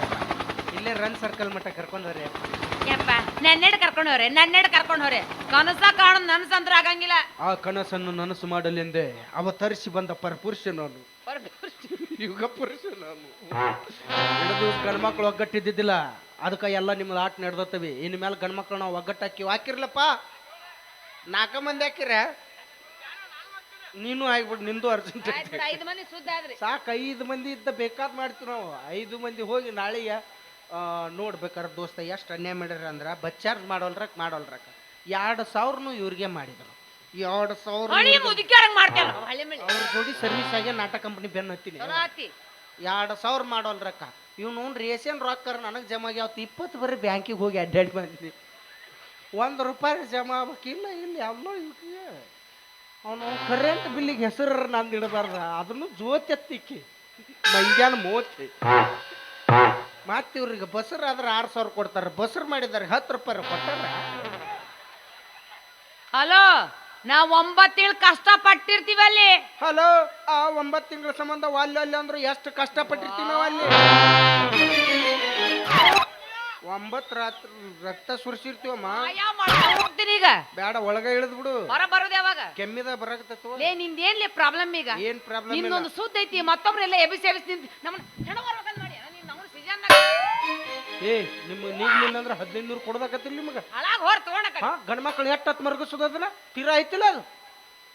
ಇಲ್ಲೇ ರನ್ ಸರ್ಕಲ್ ಮಟ್ಟ ಕರ್ಕೊಂಡವ್ರೆ ಯಪ್ಪ ನನ್ನೆಡ್ ಕರ್ಕೊಂಡವ್ರೆ ಕನಸ ಕಾಣ ನನ್ಸಂತ್ರ ಆಗಂಗಿಲ್ಲ ಆ ಕನಸನ್ನು ನನಸು ಮಾಡಲೆಂದೇ ಅವ ತರಿಸಿ ಬಂದ ಪರಪುರುಷ ನಾನು ಯುಗ ಪುರುಷ ನಾನು ಹಿಡಿದು ಗಂಡ್ಮಕ್ಳು ಒಗ್ಗಟ್ಟಿದ್ದಿದ್ದಿಲ್ಲ ಅದಕ್ಕೆ ಎಲ್ಲ ನಿಮ್ದು ಆಟ ನಡೆದತ್ತವಿ ಇನ್ನು ಮೇಲೆ ಗಂಡ್ಮಕ್ಳು ನಾವು ಒಗ್ಗಟ್ಟಾಕಿ ಹಾಕಿರ್ಲಪ್ಪ 4 ಮಂದಿ ಹಾಕಿರ ನೀನು ಆಗ್ಬಿಟ್ಟು ನಿಂದು ಅರ್ಜೆಂಟ್ 5 ಮಂದಿ ಸುದ್ದ ಆದ್ರಿ ಸಾಕು 5 ಮಂದಿ ಇದ್ದ ಬೇಕಾದ್ ಮಾಡ್ತೀವಿ ನಾವು 5 ಮಂದಿ ಹೋಗಿ ನಾಳೆಯ ನೋಡ್ಬೇಕಾರೆ ದೋಸ್ತ ಎಷ್ಟು ಅನ್ಯಾಯ ಮಾಡ್ಯಾರ ಅಂದ್ರೆ ಬಸ್ ಚಾರ್ಜ್ ಮಾಡೋಲ್ರಕ್ 2,000 ಇವ್ರಿಗೆ ಮಾಡಿದ್ರು 2,000 ಅವ್ರ ಜೋಡಿ ಸರ್ವಿಸ್ ಆಗಿ ನಾಟಕ ಕಂಪ್ನಿ ಬೆನ್ನ ಹತ್ತೀನಿ 2,000 ಮಾಡೋಲ್ರಕ್ಕ ಇವ್ನು ರೇಷನ್ ರೊಕ್ಕ ನನಗೆ ಜಮಾ ಆಗ್ಯಾವತ್ತು 20 ಬರೀ ಬ್ಯಾಂಕಿಗೆ ಹೋಗಿ ಅಡ್ಡಾಡಿ ಬಂದಿದ್ದೆ ₹1 ಜಮಾ ಆಗ್ಬೇಕಿಲ್ಲ ಇಲ್ಲಿ ಎಲ್ಲೋ ಇವ್ರಿಗೆ ಅವನು ಕರೆಂಟ್ ಬಿಲ್ಲಿಗೆ ಹೆಸರು ನಂದು ಇಡಬಾರ್ದ ಅದನ್ನು ಜೋತೆತ್ತಿಕ್ಕಿ ಮಂಗ್ಯಾನ ಮೂವತ್ತು ಮತ್ತೆ ಇವ್ರಿಗೆ ಬಸರಾದ್ರೆ 6,000 ಕೊಡ್ತಾರೆ ಬಸರು ಮಾಡಿದಾರೆ ₹10 ಕೊಟ್ಟಾರ ಹಲೋ ನಾವ್ 9 ತಿಂಗಳು ಕಷ್ಟ ಪಟ್ಟಿರ್ತೀವಿ ಅಲ್ಲಿ ಹಲೋ ಆ 9 ತಿಂಗಳ ಸಂಬಂಧ ಅಲ್ಲಿ ಅಂದ್ರೆ ಎಷ್ಟು ಕಷ್ಟಪಟ್ಟಿರ್ತೀವಿ ನಾವು ಅಲ್ಲಿ 9 ರಾತ್ರಿ ರಕ್ತ ಸುರಿಸಿರ್ತೀವಮ್ಮ ಹೋಗ್ತೀನಿ ಈಗ ಬೇಡ ಒಳಗ ಇಳಿದ್ ಬಿಡು ಹೊರ ಬರೋದು ಯಾವಾಗ ಕೆಮ್ಮಿದ ಬರಕತ್ತ ಲೇ ನಿಂದೇನ್ಲೇ ಪ್ರಾಬ್ಲಮ್ ಈಗ ಏನ್ ಪ್ರಾಬ್ಲಮ್ ನಿಂದೊಂದು ಸುದ್ದ ಐತಿ ಮತ್ತೊಬ್ರೆಲ್ಲ ಎಬಿಸಿ ನಿಂತ ನಮ್ಮನ್ನ ಹೆಣ ಬರ್ಬೇಕಂತ ಮಾಡಿ ನೀನ್ ನಾವು ಸೀಜನ್ ಏ ನಿಮ್ಮ ನೀಗ್ಲಿಲ್ಲ ಅಂದ್ರೆ 1500 ಕೊಡದಾಕತ್ತಿಲ್ಲ ನಿಮಗ ಹಳಾಗ ಹೊರ ತಗೊಂಡಕ ಗಂಡ ಮಕ್ಳು ಎಟ್ಟು ಮರ್ಗಸೋದಲ್ಲ ತೀರಾ ಐತಿಲ್ಲ ಅದು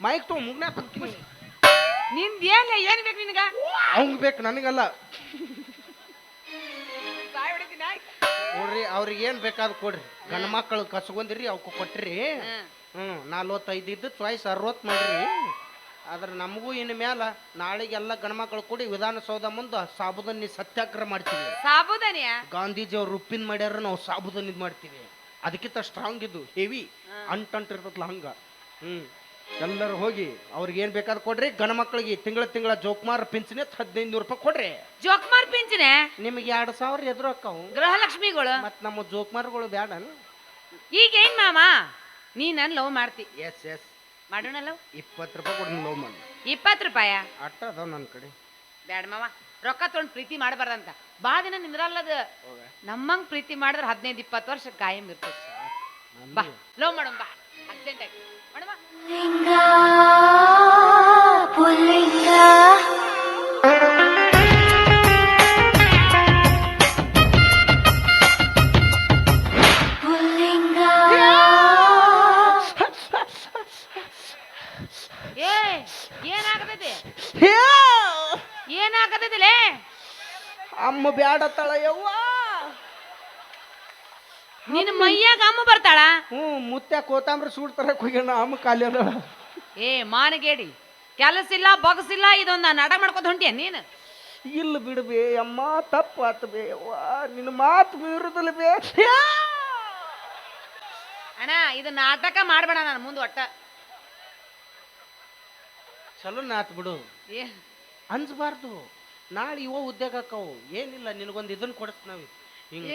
ಮೈಕ್ ತಗೋ ಮುಗ್ನಾಕ ನಿಂದ ಏನ್ ಬೇಕು ನಿನಗ ಅವಂಗ್ ಬೇಕು ನನಗಲ್ಲ ನೋಡ್ರಿ ಅವ್ರಿಗೆ ಏನ್ ಬೇಕಾದ್ ಕೊಡ್ರಿ ಗಂಡ ಮಕ್ಕಳು ಕಸ್ಕೊಂದಿರಿ ಅವಕ್ಕೆ ಕೊಟ್ರಿ 45 ಇದ್ದು ಚಾಯ್ಸ್ 60 ಮಾಡ್ರಿ ಆದ್ರೆ ನಮಗೂ ಇನ್ನು ಮ್ಯಾಲ ನಾಳೆಗೆಲ್ಲ ಗಣಮಕ್ಳು ಕೂಡಿ ವಿಧಾನಸೌಧ ಮುಂದೆ ಸಾಬುದಾನಿ ಸತ್ಯಾಗ್ರಹ ಮಾಡ್ತೀವಿ ಸಾಬುದಾನಿಯ ಗಾಂಧೀಜಿ ಅವ್ರು ಉಪ್ಪಿನ ಮಾಡ್ಯಾರ ನಾವು ಸಾಬುದಾನಿ ಮಾಡ್ತೀವಿ ಅದಕ್ಕಿಂತ ಸ್ಟ್ರಾಂಗ್ ಇದು ಹೆವಿ ಅಂಟಂಟ್ ಇರ್ತದಲ್ಲ ಹಂಗ ಎಲ್ಲರೂ ಹೋಗಿ ಅವ್ರಿಗೆ ಏನ್ ಬೇಕಾದ್ ಕೊಡ್ರಿ ಗಣಮಕ್ಳಿಗೆ ತಿಂಗಳ ಜೋಕುಮಾರ್ ಪಿಂಚಣಿ ₹1,500 ಕೊಡ್ರಿ ಜೋಕುಮಾರ್ ಪಿಂಚಣಿ ನಿಮಗೆ 2,000 ಎದುರು ಅಕ್ಕವು ಗೃಹಲಕ್ಷ್ಮಿಗಳು ಮತ್ ನಮ್ಮ ಜೋಕುಮಾರ್ಗಳು ಬ್ಯಾಡ ಈಗ ಏನ್ ಮಾಮ ನೀ ನನ್ ಲವ್ ಮಾಡ್ತಿ ಎಸ್ ಮಾಡೋಣ ಲವ್ ₹20 ಕೊಡ್ ಲವ್ ಮಾಡಿ ₹20 ಅಟ್ಟ ಅದಾವ ನನ್ನ ಕಡೆ ಬ್ಯಾಡ ಮಾವ ರೊಕ್ಕ ತೊಗೊಂಡು ಪ್ರೀತಿ ಮಾಡಬಾರ್ದಂತ ಬಾ ದಿನ ನಿಂದ್ರಲ್ಲದ ನಮ್ಮಂಗ್ ಪ್ರೀತಿ ಮಾಡಿದ್ರೆ 15-20 ವರ್ಷ ಕಾಯಂ ಇರ್ತದೆ ಬಾ ಲವ್ ಮಾಡೋಣ ಬಾ ಅರ್ಜೆಂಟ್ ಆಗಿ ಮಾಡಮ್ಮ ಏನಾಗತೈತಿ ಅಮ್ಮ ಬ್ಯಾಡತ್ತಾಳ ಯವ್ವ. ನಿನ್ನ ಮೈಯಾಗ ಅಮ್ಮ ಬರ್ತಾಳ. ಮುತ್ಯ ಕೋತಂಬರಿ ಸೂಟ್ ತರಕ್ ಹೋಗ್ಯಾನ ಅಮ್ಮ ಖಾಲಿ ಅದ. ಏ ಮಾನಗೇಡಿ, ಕೆಲಸ ಇಲ್ಲ ಬಗಸಿಲ್ಲ, ಇದೊಂದು ನಾಟಕ ಮಾಡ್ಕೊತ ಹೊಂಟಿಯ ನೀನು. ಇಲ್ಲ ಬಿಡ್ಬೇ ಅಮ್ಮ, ತಪ್ಪಾತ ಬೇ ಯವ್ವ, ನಿನ್ನ ಮಾತು ಮೀರುದಿಲ್ಲ ಬೇ. ಅಣ್ಣ ಇದು ನಾಟಕ ಮಾಡ್ಬೇಡ ನಾನು ಮುಂದೆ ಒಟ್ಟ. ಚಲೋ ನಾತ್ ಬಿಡು, ಏ ಅನ್ಸ್ಬಾರ್ದು. ನಾಳೆ ಇವ ಉದ್ಯೋಗ ಆಕಾವು. ಏನಿಲ್ಲ, ನಿನಗೊಂದು ಇದನ್ನ ಕೊಡಿಸ್ ನಾವಿ ಹಿಂಗ.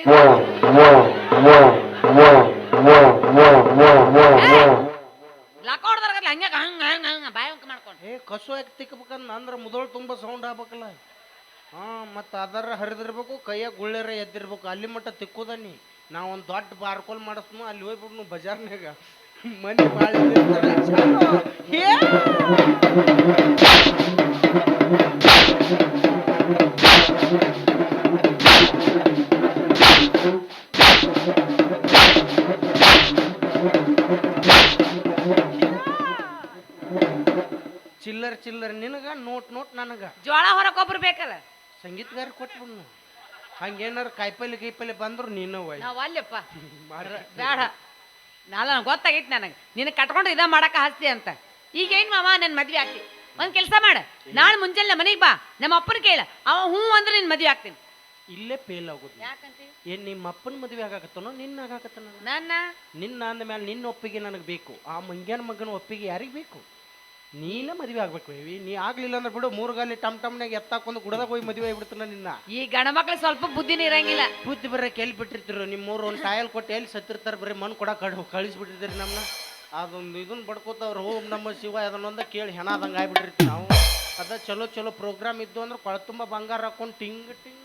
ಲಕೋಡ್ದಾರ ಹಂಗ ಹಂಗ ಹಂಗ ಹಂಗ ಬಾಯಿ ಅಂಕ ಮಾಡ್ಕೊಂಡು ಕಸು ಯಾಕೆ ತಿಕ್ಕಬೇಕಂದ ಅಂದ್ರೆ ಮುದೋಳು ತುಂಬ ಸೌಂಡ್ ಆಗ್ಬೇಕಲ್ಲ. ಮತ್ತು ಅದರ ಹರಿದಿರ್ಬೇಕು, ಕೈಯಾಗ ಗುಳ್ಳೆರ ಎದ್ದಿರ್ಬೇಕು. ಅಲ್ಲಿ ಮಟ್ಟ ತಿಕ್ಕೋದನಿ. ನಾವು ಒಂದು ದೊಡ್ಡ ಬಾರ್ಕೋಲ್ ಮಾಡಿಸ್ನು, ಅಲ್ಲಿ ಹೋಗ್ಬಿಡ್ನು ಬಜಾರ್ನಾಗ ಮನೆ ಬಾಳೆ ಚಿಲ್ಲರ್ ಚಿಲ್ಲರ್ ನಿನಗ, ನೋಟ್ ನೋಟ್ ನನಗ. ಜೋಳ ಹೊರಕೊಬ್ರು ಬೇಕಲ್ಲ, ಸಂಗೀತಗಾರ ಕೊಟ್ಬಿಡ್ನು. ಹಂಗೇನಾರು ಕಾಯಿಪಲ್ಲೆ ಬಂದ್ರು ನೀನು ನಾವು ಅಲ್ಲಪ್ಪ ಬೇಡ. ಗೊತ್ತಾಗೈತಿ ನನಗೆ ನಿನ್ನ ಕಟ್ಕೊಂಡು ಇದ ಮಾಡಕ ಹಸ್ತಿ ಅಂತ. ಈಗ ಏನ್ ಮಾವ ನನ್ನ ಮದ್ವೆ ಆಗ್ತಿ, ಒಂದ್ ಕೆಲಸ ಮಾಡ, ನಾಳೆ ಮುಂಜಾನೆ ಮನೆಗೆ ಬಾ, ನಮ್ಮ ಅಪ್ಪನ ಕೇಳ, ಅವ ಹ್ಞೂ ಅಂದ್ರೆ ನಿನ್ ಮದ್ವೆ ಆಗ್ತೀನಿ. ಇಲ್ಲೇ ಫೇಲ್ ಆಗುದು. ಯಾಕಂತ ಏನ್ ನಿಮ್ಮ ಅಪ್ಪನ ಮದುವೆ ಆಗಾಕತ್ತನೋ ನಿನ್ನ ಆಗಾಕತ್ತನ? ನಿನ್ನ ಅಂದ ಮೇಲೆ ನಿನ್ನ ಒಪ್ಪಿಗೆ ನನಗೆ ಬೇಕು. ಆ ಮಂಗ್ಯಾನ ಮಗನ ಒಪ್ಪಿಗೆ ಯಾರಿಗೆ ಬೇಕು? ನೀನ ಮದುವೆ ಆಗ್ಬೇಕು. ನೀ ಆಗ್ಲಿಲ್ಲ ಅಂದ್ರೆ ಬಿಡು, 3 ಗಾಲಿ ಟಮ್ ಟಮ್ನಾಗ ಎತ್ತಾಕೊಂದು ಗುಡದಾಗ ಹೋಗಿ ಮದುವೆ ಆಗ್ಬಿಡ್ತಾನ ನಿನ್ನ. ಈ ಗಂಡ ಮಕ್ಳು ಸ್ವಲ್ಪ ಬುದ್ಧಿನ ಇರಂಗಿಲ್ಲ. ಬುದ್ಧಿ ಬರಕ್ಕೆ ಎಲ್ಲಿ ಬಿಟ್ಟಿರ್ತೀರು ನಿಮ್ಮೂರು? ಒಂದು ಟಾಯಲ್ ಕೊಟ್ಟು ಎಲ್ಲಿ ಸತ್ತಿರ್ತಾರೆ, ಬರೀ ಮಣ್ಣು ಕೊಡ ಕಳಿಸ್ಬಿಟ್ಟಿರ್ತೀರಿ ನಮ್ಮನ್ನ. ಅದೊಂದು ಇದನ್ನ ಬಡ್ಕೋತವ್ರು ಓಂ ನಮ್ಮ ಶಿವ ಅದನ್ನೊಂದ ಕೇಳಿ ಹೆಣ ಆದಂಗೆ ಆಗ್ಬಿಟ್ಟಿರ್ತೀವಿ ನಾವು. ಅದ ಚಲೋ ಚಲೋ ಪ್ರೋಗ್ರಾಮ್ ಇದ್ದು ಅಂದ್ರೆ ಕೊಳ ತುಂಬ ಬಂಗಾರ ಹಾಕೊಂಡು ಟಿಂಗ್ ಟಿಂಗ್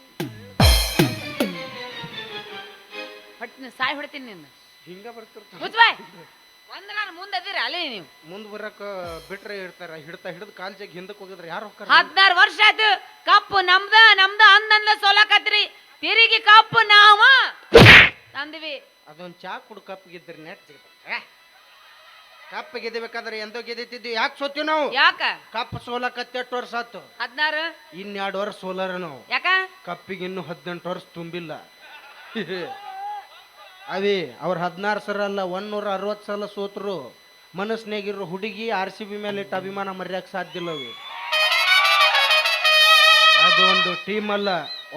ಸಾಯ್ ಹೊಡ್ತೀನಿ ನಿನ್ನ. ಹಿಂಗ ಬರ್ತಿರ್ತಾರೆ. ಒಂದ್ ನಾನು ಮುಂದೆ ಅದಿರ ಅಲ್ಲೇ ನೀವು ಮುಂದ್ ಬರಕ ಬಿಟ್ರೆ ಇರ್ತಾರ, ಹಿಡಿದು ಕಾಲ್ ಜಾಗ ಹಿಂದಕ್ಕೆ ಹೋಗಿದ್ರೆ ಯಾರು ಹೋಗ್ತಾರ? 16 ವರ್ಷ ಆಯ್ತು ಕಪ್ಪು ನಮ್ದ ಅಂದಂದ ಸೋಲಾಕತ್ರಿ, ತಿರುಗಿ ಕಪ್ಪು ನಾವ ತಂದ್ವಿ. ಅದೊಂದು ಚಾ ಕುಡು ಕಪ್ಪಿಗಿದ್ರಿ ನೆಟ್ ಕಪ್ಪ ಗೆದಿಬೇಕಾದ್ರೆ ಎಂದೋ ಗೆದ್ದಿದ್ವಿ. ಯಾಕೆ ಸೋತೀವಿ ನಾವು? ಯಾಕ ಕಪ್ಪ ಸೋಲಕತ್ತೆ 8 ವರ್ಷ ಆತು. 16 2 ವರ್ಷ ಸೋಲಾರ ನಾವು. ಯಾಕ ಕಪ್ಪಿಗೆ ಇನ್ನು 18 ವರ್ಷ ತುಂಬಿಲ್ಲ. ಅವೇ ಅವ್ರ 16 ಸಲ ಅಲ್ಲ 160 ಸಲ ಸೋತರು. ಮನಸ್ಸಿನಾಗಿರೋ ಹುಡುಗಿ RCB ಮೇಲೆ ಇಟ್ಟು ಅಭಿಮಾನ ಮರ್ಯಾಕ ಸಾಧ್ಯ ಇಲ್ಲ ಅವಿ. ಅದು ಒಂದು ಟೀಮ್ ಅಲ್ಲ,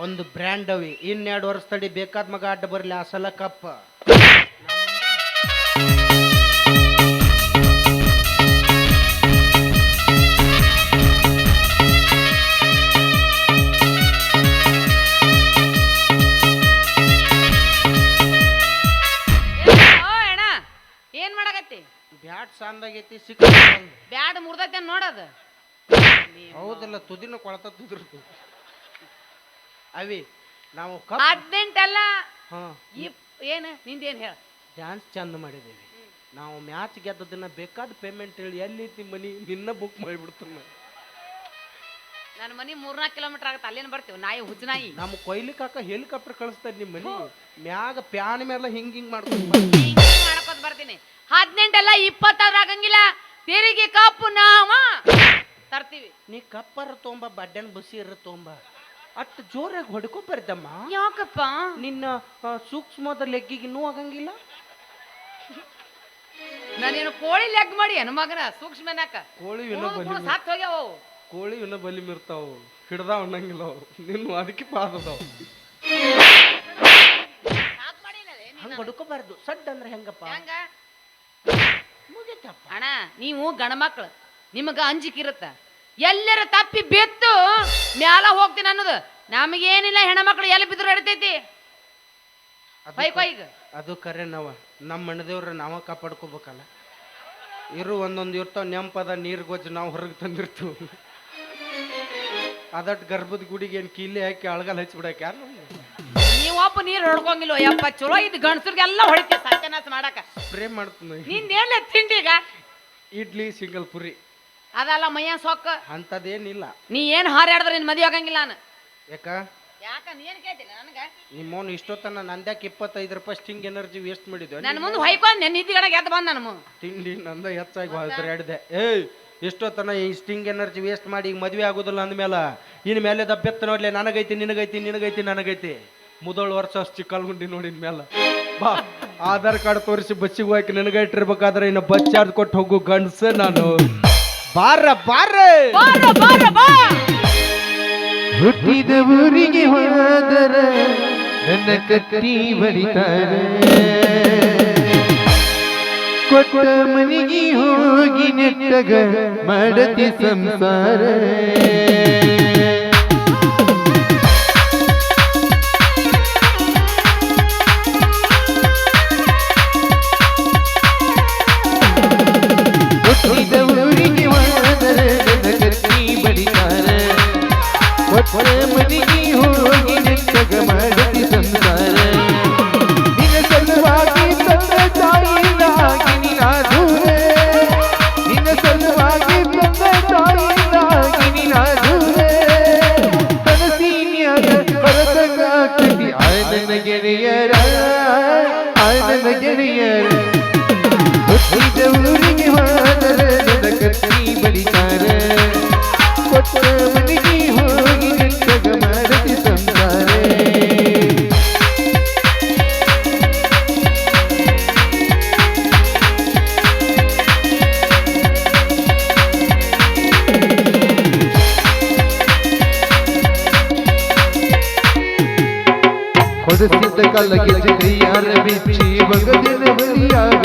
ಒಂದು ಬ್ರ್ಯಾಂಡ್ ಅವಿ. 2 ವರ್ಷ ತಡಿ, ಬೇಕಾದ ಮಗ ಅಡ್ಡ ಬರಲಿ, ಆ ಸಲ ಕಪ್ಪ. ಏನ್ ಮಾಡಕತ್ತಿ? ಬ್ಯಾಟ್ ಸಾಂದಾಗೈತಿ, ಸಿಕ್ಕ ಬ್ಯಾಡ್ ಮುರ್ದೈತೆ ನೋಡೋದು. ಹೌದಲ್ಲ, ತುದಿನ ಕೊಳತ ತುದಿರ್ತು ಅವಿ. ನಾವು 18 ಅಲ್ಲ ಏನು ನಿಂದೇನು ಹೇಳ? ಡ್ಯಾನ್ಸ್ ಚಂದ ಮಾಡಿದ್ದೇವೆ ನಾವು. ಮ್ಯಾಚ್ ಗೆದ್ದದನ್ನ ಬೇಕಾದ ಪೇಮೆಂಟ್ ಹೇಳಿ ಎಲ್ಲಿ ಮನಿ ನಿನ್ನ ಬುಕ್ ಮಾಡಿಬಿಡ್ತಾನ. ನನ್ನ ಮನಿ 3-4 ಕಿಲೋಮೀಟರ್ ಆಗತ್ತೆ, ಅಲ್ಲೇನು ಬರ್ತೀವಿ ನಾಯಿ ಹುಚ್ಚ ನಾಯಿ. ನಮ್ಮ ಕೊಯ್ಲಿಕಾಕ ಹೆಲಿಕಾಪ್ಟರ್ ಕಳಿಸ್ತಾರೆ ನಿಮ್ಮ ಮನಿ ಮ್ಯಾಗ ಪ್ಯಾನ್ ಮೇಲೆ ಹಿಂಗ್ ಮಾಡ್ಕೊಂಡು ಮಾಡ್ಕೋತ ಬರ್ತೀನಿ. 18 ಅಲ್ಲ 20 ಆಗಂಗಿಲ್ಲ, ತೆರಿಗೆ ಕಪ್ಪು ನಾವ ತರ್ತೀವಿ. ನೀ ಕಪ್ಪರ ತೊಂಬ, ಬಡ್ಡನ್ ಬಸಿ ಇರ ತೊಂಬ, ಅಷ್ಟು ಜೋರಾಗಿ ಹೊಡ್ಕೊಬಾರ್ದಮ್ಮ. ಯಾಕಪ್ಪ? ನಿನ್ನ ಸೂಕ್ಷ್ಮದ ಲೆಗ್ಗಿಗೆ ಇನ್ನೂ ಆಗಂಗಿಲ್ಲ. ನಾನೇನು ಕೋಳಿ ಲೆಗ್ ಮಾಡಿ ಏನು ಮಗನ ಸೂಕ್ಷ್ಮನಾಕ? ಕೋಳಿ ಸಾತ್ ಹೋಗ್ಯಾವ, ಕೋಳಿ ಇನ್ನ ಬಲಿ ಮಿರ್ತಾವ, ಹಿಡ್ದಾವ ಅನ್ನಂಗಿಲ್ಲ ನಿನ್ನ. ಅದಕ್ಕೆ ಪಾದದಾವ ಹಂಗ ಹೊಡ್ಕೋಬಾರ್ದು. ಸಡ್ ಅಂದ್ರೆ ಹೆಂಗಪ್ಪ? ಮುಗಿತಪ್ಪ ಅಣ್ಣ, ನೀವು ಗಂಡ ಮಕ್ಳು, ನಿಮಗ ಅಂಜಿಕಿರುತ್ತ. ಎಲ್ಲರ ತಪ್ಪಿ ಬೆತ್ತು ಮ್ಯಾಲ ಹೋಗ್ತೀನಿ ಅನ್ನೋದು ನಮಗೇನಿಲ್ಲ. ಹೆಣ್ಮಕ್ಳು ಎಲ್ಲಿ ಬಿದ್ರು ಹಿಡ್ತೈತಿ ಈಗ. ಅದು ಕರೆ ನಾವ ನಮ್ಮ ಮಣ್ಣದೇವ್ರ ನಾವ ಕಾಪಾಡ್ಕೋಬೇಕಲ್ಲ. ಇರು ಒಂದೊಂದು ಇರ್ತಾವ ನೆಂಪದ ನೀರ್ ಗೊಜ್ಜು ನಾವು ಹೊರಗೆ ತಂದಿರ್ತೀವಿ. ಅದಟ್ ಗರ್ಭದ ಗುಡಿಗೆ ಏನು ಕೀಲಿ ಹಾಕಿ ಅಳಗಲ್ ಹಚ್ಚಿಬಿಡಕ್ ಯಾರು? ನೀವೊಬ್ಬ ನೀರು ಹೊಡ್ಕೊಂಗಿಲ್ಲ ಯಪ್ಪ. ಚಲೋ ಇದು ಗಂಡಸರಿಗೆಲ್ಲ ಹೊಡಿತೀವಿ ಸತ್ಯನಾಶ ಮಾಡಕ. ಸ್ಪ್ರೇ ಮಾಡ್ತೀನಿ. ನಿಂದೇನ್ಲ ತಿಂಡಿ ಈಗ? ಇಡ್ಲಿ ಸಿಂಗಲ್ ಪುರಿ ಅದಲ್ಲ ಮೈಯ ಸೊಕ್ಕ ಅಂತದೇನಿಲ್ಲ. ನೀ ಏನ್ ಹಾರಾಡಿದ್ರೆ ನಿನ್ ಮದುವೆ ಆಗಂಗಿಲ್ಲ ನಾನು. ಯಾಕ ನೀ ಏನ್ ಕೇಳ್ತಿಲ್ಲ ನನಗ? ನಿಮ್ಮವ್ನು ಇಷ್ಟೊತ್ತನ ನಂದ್ಯಾಕೆ 25 ರೂಪಾಯಿ ಸ್ಟಿಂಗ್ ಎನರ್ಜಿ ವೇಸ್ಟ್ ಮಾಡಿದ್ವಿ. ನನ್ನ ಮುಂದೆ ಹೊಯ್ಕೊಂಡು ನೆನ್ ನಿದ್ದಿಗಡೆ ಎದ್ದು ಬಂದ ನಮ್ಮ ತಿಂಡಿ ನಂದ ಹೆಚ್ಚಾಗಿ ಹೇಳ್ದೆ. ಏಯ್ ಇಷ್ಟೊತ್ತನ ಈ ಸ್ಟಿಂಗ್ ಎನರ್ಜಿ ವೇಸ್ಟ್ ಮಾಡಿ ಈಗ ಮದ್ವೆ ಆಗೋದಿಲ್ಲ ಅಂದ್ಮೇಲೆ ಇನ್ ಮೇಲೆ ದಬ್ಬೆತ್ತ ನೋಡ್ಲೆ ನನಗೈತಿ ನಿನಗೈತಿ ನಿನಗೈತಿ ನನಗೈತಿ ಮುದೋಳು ವರ್ಷ ಅಷ್ಟು ಚಿಕ್ಕಲ್ಗುಂಡಿ ನೋಡಿನ ಮೇಲೆ ಬಾ ಆಧಾರ್ ಕಾರ್ಡ್ ತೋರಿಸಿ ಬಸ್ಸಿಗೆ ಹೋಗಿ ನಿನಗೈಟಿರ್ಬೇಕಾದ್ರೆ ಇನ್ನು ಬಸ್ ಚಾರ್ಜ್ ಕೊಟ್ಟು ಹೋಗು ಗಂಡ್ಸ ನಾನು ಬಾರ ಬಾರ ಬಾರ ಬಾರ ಬಾ ಹುಟ್ಟಿದ ಊರಿಗೆ ಹೋದರ ನನ್ನ ಕಟ್ಟಿ ಬಡಿತಾರೆ ಕೊಟ್ಟ ಮನೆಗೆ ಹೋಗಿ ನೆಟ್ಟಗ ಮಾಡತಿ ಸಂಸಾರ ಹುಟ್ಟಿದ ಊರಿಗೆ ಹೋದರ ನನ್ನ ಕಟ್ಟಿ ಬಡಿತಾರೆ ಕೊಟ್ಟ ಮನೆಗೆ ಹೋಗಿ ನೆಟ್ಟಗ ಮಾಡತಿ ಸಂಸಾರ ನಿನ್ನ ಸಲುವಾಗಿ ತಂದ ತಾಯಿಯಾಗಿ ನೀನಾದೂರೆ ನಿನ್ನ ಸಲುವಾಗಿ ತಂದ ತಾಯಿಯಾಗಿ ನೀನಾದೂರೆ ತನಸೀನ್ಯಾಗ ಹೊರತಗಾಕತಿ ಆನನ ಗೆಳೆಯರ ಆನನ ಗೆಳೆಯರ ಹುಟ್ಟಿದ ಊರಿಗೆ ಹೋದರ ನನ್ನ ಕಟ್ಟಿ ಬಡಿತಾರ ಕೊಟ್ಟ ಮನೆಗೆ ಹೋಗಿ ನೆಟ್ಟಗ ಮಾಡತಿ ಸಂಸಾರ ಹೊದಸಿದ್ದ ಕಲ್ಲಗೆ ಕೈಯಾರ ಬಿಚ್ಚಿ ಬಗದಿನ ಬಲಿಯಾಗ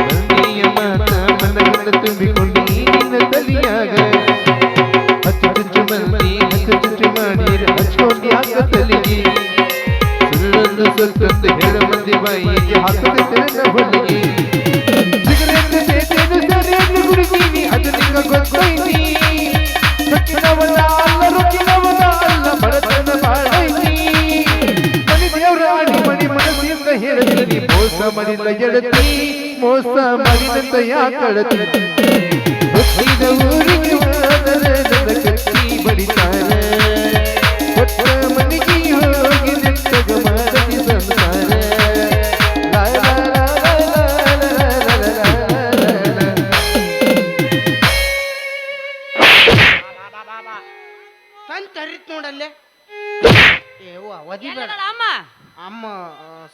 ಬಂದಿಯ ಮಾತ ಮನಗಂಡ ತುಂಬಿಕೊಂಡು ನಿನ್ನ ತಲಿಯಾಗ ಹಚ್ಚು ಚುಚ್ಚು ಮಂದಿ ಹಚ್ಚು ಚುಚ್ಚು ಮಾಡಿ ಹಚ್ಕೊಂಡು ಯಾಕ ತಲಿಗೆ ಸುಳ್ಳೊಂದು ಸ್ವಲ್ಪಂದು ಹೇಳ ಮಂದಿ ಬಾಯಿಗೆ ಹಾಕದೆ ತೆರೆದ ಹೊಲಿಗೆ ಸಿಗರೇಟ್ ಸೇತೇನು ಸರಿಯನ್ನು ಕುಡಿತೀನಿ ಅದು ನಿಂಗ ಗೊತ್ತೈತಿ ಸಚ್ಚಿನವಲ್ಲ ಅಲ್ಲ ರುಚಿನವಲ್ಲ ಅಲ್ಲ ಬಡತನ ಬಾಳೈತಿ ಮಣಿ ಮನಸ್ಸಿಂದ ಹೇಳ್ತೀನಿ ಮೋಸ ಮಾಡಿಲ್ಲ ಗೆಳತಿ ಮೋಸ ಮಾಡಿದಂತ ಯಾಕಳತಿ ಹುಟ್ಟಿದ ಊರಿಗೆ ಹೋದರೆ ನನ್ನ ಕಟ್ಟಿ ಬಡಿತಾರ ಕೊಟ್ಟ ಮನೆಗೆ ಹೋಗಿ ನೆಟ್ಟಗ ಮಾಡತಿ ಸಂಸಾರ ಲಾ ಲಾ ಲಾ ಲಾ ಲಾ ಲಾ ಲಾ ಲಾ. ತಂತ ಹರಿತ್ ನೋಡಲ್ಲೇ ಏವ್ವ ಒದಿಬೇಡ ಎಲ್ಲದಳ ಅಮ್ಮ ಅಮ್ಮ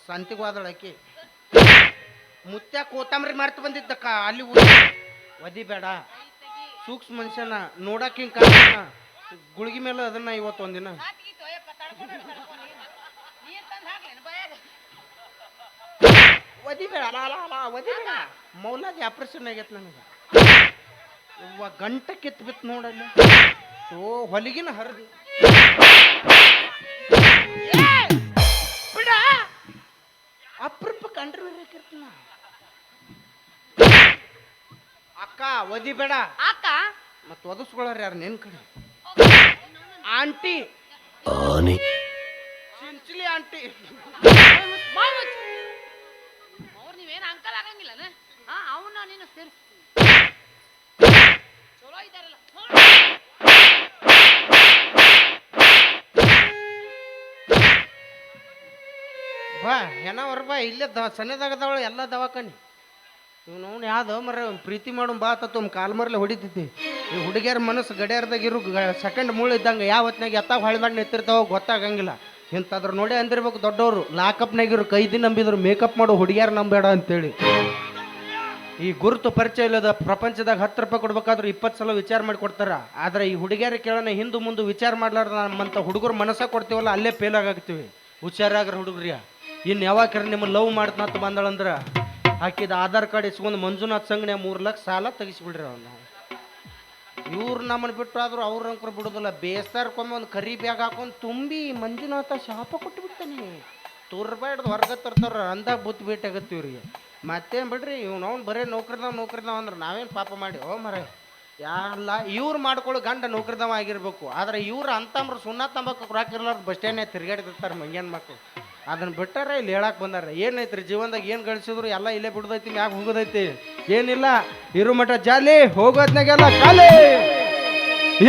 ಸಂತಿಗೆ ಹೋದಳ ಆಕಿ ಮುತ್ಯ ಕೋತಂಬರಿ ಮರ್ತು ಬಂದಿದ್ದಕ್ಕ ಅಲ್ಲಿ ಒದಿಬೇಡ ಸೂಕ್ಷ್ಮ ಮನುಷ್ಯನ ನೋಡಕ್ ಹಿಂಗ್ ಕಾಣ ಗುಳಿಗೆ ಮೇಲೆ ಅದನ್ನ ಇವತ್ತು ಒಂದಿನ ಒದಿಬೇಡ ಒದಿಬೇಡ ಮೌಲಾದಿ ಆಪರೇಷನ್ ಆಗೈತೆ ನನಗೆ ಇವ ಗಂಟ ಕಿತ್ತು ಬಿತ್ತು ನೋಡಲ್ಲಿ ಓ ಹೊಲಿಗಿನ ಹರಿದು ಬಿಡ ಅಪರೂಪ ಕಂಡ್ರೆ ಬೇಕಿರ್ತನ ಅಕ್ಕ ಒದಿಬೇಡ ಅಕ್ಕ ಮತ್ ಒದಸ್ಕೊಳ್ಳಾರ ಯಾರು ನಿನ್ ಕಡೆ ಆಂಟಿ ಚಿಂಚಲಿ ಆಂಟಿ ಅವ್ರು ನೀವೇನು ಅಂಕಲ್ ಆಗಂಗಿಲ್ಲ ಅವನ್ನ ನೀನು ಸೇರಿಸ್ತೀನಿ ಚಲೋ ಇದ್ದಾರಲ್ಲ ಬಾ ಏನವ್ರ ಬಾ ಇಲ್ಲೇ ಸಣ್ಣದಾಗದವಳು ಎಲ್ಲ ದವಾಖಾನಿ ಇವ್ನು ಅವ್ನು ಯಾವ್ದು ಮರ ಪ್ರೀತಿ ಮಾಡು ಬಾ ತಮ್ಮ ಕಾಲ್ ಮರಲೆ ಹೊಡಿತೈತಿ ಈ ಹುಡುಗಿಯರ ಮನಸ್ಸು ಗಡಿಯಾರದಾಗ ಇರು ಸೆಕೆಂಡ್ ಮೂಳೆ ಇದ್ದಂಗೆ ಯಾವ ಹೊತ್ನಾಗ ಎತ್ತಾಗ ಹೊಳೆ ಮಾಡಿ ನಿಂತಿರ್ತಾವ ಗೊತ್ತಾಗಂಗಿಲ್ಲ ಇಂಥದ್ರ ನೋಡಿ ಅಂದಿರ್ಬೇಕು ದೊಡ್ಡವರು ಲಾಕಪ್ನಾಗಿರು ಕೈದಿ ನಂಬಿದ್ರು ಮೇಕಪ್ ಮಾಡೋ ಹುಡುಗಿಯರ ನಂಬೇಡ ಅಂತೇಳಿ ಈ ಗುರುತು ಪರಿಚಯ ಇಲ್ಲದ ಪ್ರಪಂಚದಾಗ 10 ರೂಪಾಯಿ ಕೊಡ್ಬೇಕಾದ್ರೆ 20 ಸಲ ವಿಚಾರ ಮಾಡಿ ಕೊಡ್ತಾರ ಆದ್ರೆ ಈ ಹುಡುಗಿಯರ ಕೇಳೋಣ ಹಿಂದೆ ಮುಂದೆ ವಿಚಾರ ಮಾಡ್ಲಾರ್ದ ನಮ್ಮಂಥ ಹುಡುಗರು ಮನಸ್ಸ ಕೊಡ್ತೀವಲ್ಲ ಅಲ್ಲೇ ಫೇಲ್ ಆಗಾಗ್ತೀವಿ ಹುಷಾರಾಗ್ರ ಹುಡುಗ್ರಿಯ ಇನ್ನು ಯಾವಾಗ್ರ ನಿಮ್ಮ ಲವ್ ಮಾಡ್ತನಂತ ಬಂದಳಂದ್ರ ಹಾಕಿದ ಆಧಾರ್ ಕಾರ್ಡ್ ಇಸ್ಕೊಂಡು ಮಂಜುನಾಥ್ ಸಂಗಣ್ಯ 3 ಲಕ್ಷ ಸಾಲ ತೆಗಿಸ್ಬಿಡ್ರಿ ಅವ್ನು ಇವ್ರು ನಮ್ಮನ್ನು ಬಿಟ್ಟು ಆದ್ರು ಅವ್ರ ಅಂಕರು ಬಿಡೋದಿಲ್ಲ ಬೇಸ್ತಾರ್ಕೊಮ್ಮೆ ಒಂದು ಕರಿ ಬ್ಯಾಗ್ ಹಾಕೊಂಡು ತುಂಬಿ ಮಂಜುನಾಥ ಶಾಪ ಕೊಟ್ಟು ಬಿಡ್ತಾನೆ ತೂರ್ಬಾಯಿ ಹಿಡ್ದು ಹೊರಗೆ ತರ್ತಾರ ಅಂದಾಗ ಬುತ್ತಿ ಭೇಟಿ ಆಗತ್ತೀವಿ ಇವ್ರಿಗೆ ಮತ್ತೇನು ಬಿಡ್ರಿ ಅವ್ನು ಬರೀ ನೌಕರಿದಾವ ಅಂದ್ರೆ ನಾವೇನು ಪಾಪ ಮಾಡಿ ಓ ಮರ ಎಲ್ಲ ಇವ್ರು ಮಾಡ್ಕೊಳ್ಳೋ ಗಂಡ ನೌಕರಿದಾವ ಆಗಿರ್ಬೇಕು ಆದ್ರೆ ಇವ್ರು ಅಂತಂಬ್ರು ಸುಣ್ಣ ತಂಬಾಕು ರಾಕಿರ್ಲಾರ್ದು ಬಸ್ ಸ್ಟ್ಯಾಂಡ್ನಾಗ ತಿರ್ಗಾಡಿರ್ತಾರೆ ಮಂಗ್ಯಾನ ಮಕ್ಕಳು ಅದನ್ನ ಬಿಟ್ಟಾರ ಇಲ್ಲಿ ಹೇಳಕ್ ಬಂದಾರ ಏನೈತ್ರಿ ಜೀವನದಾಗ ಏನು ಗಳಿಸಿದ್ರು ಎಲ್ಲ ಇಲ್ಲೇ ಬಿಡದೈತಿ ಮ್ಯಾಗ ಹೋಗೋದೈತಿ ಏನಿಲ್ಲ ಇರು ಮಠ ಜಾಲಿ ಹೋಗೋದ್ನಾಗೆಲ್ಲ ಖಾಲಿ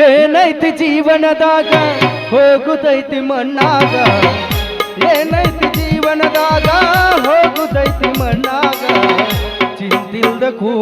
ಏನೈತಿ ಜೀವನದಾಗ ಹೋಗುದೈತಿ ಮಣ್ಣಾಗ ಏನೈತಿ ಜೀವನದಾಗ ಹೋಗುದೈತಿ ಮಣ್ಣಾಗ ಚಿಂತಿಲ್ದ ಕೂ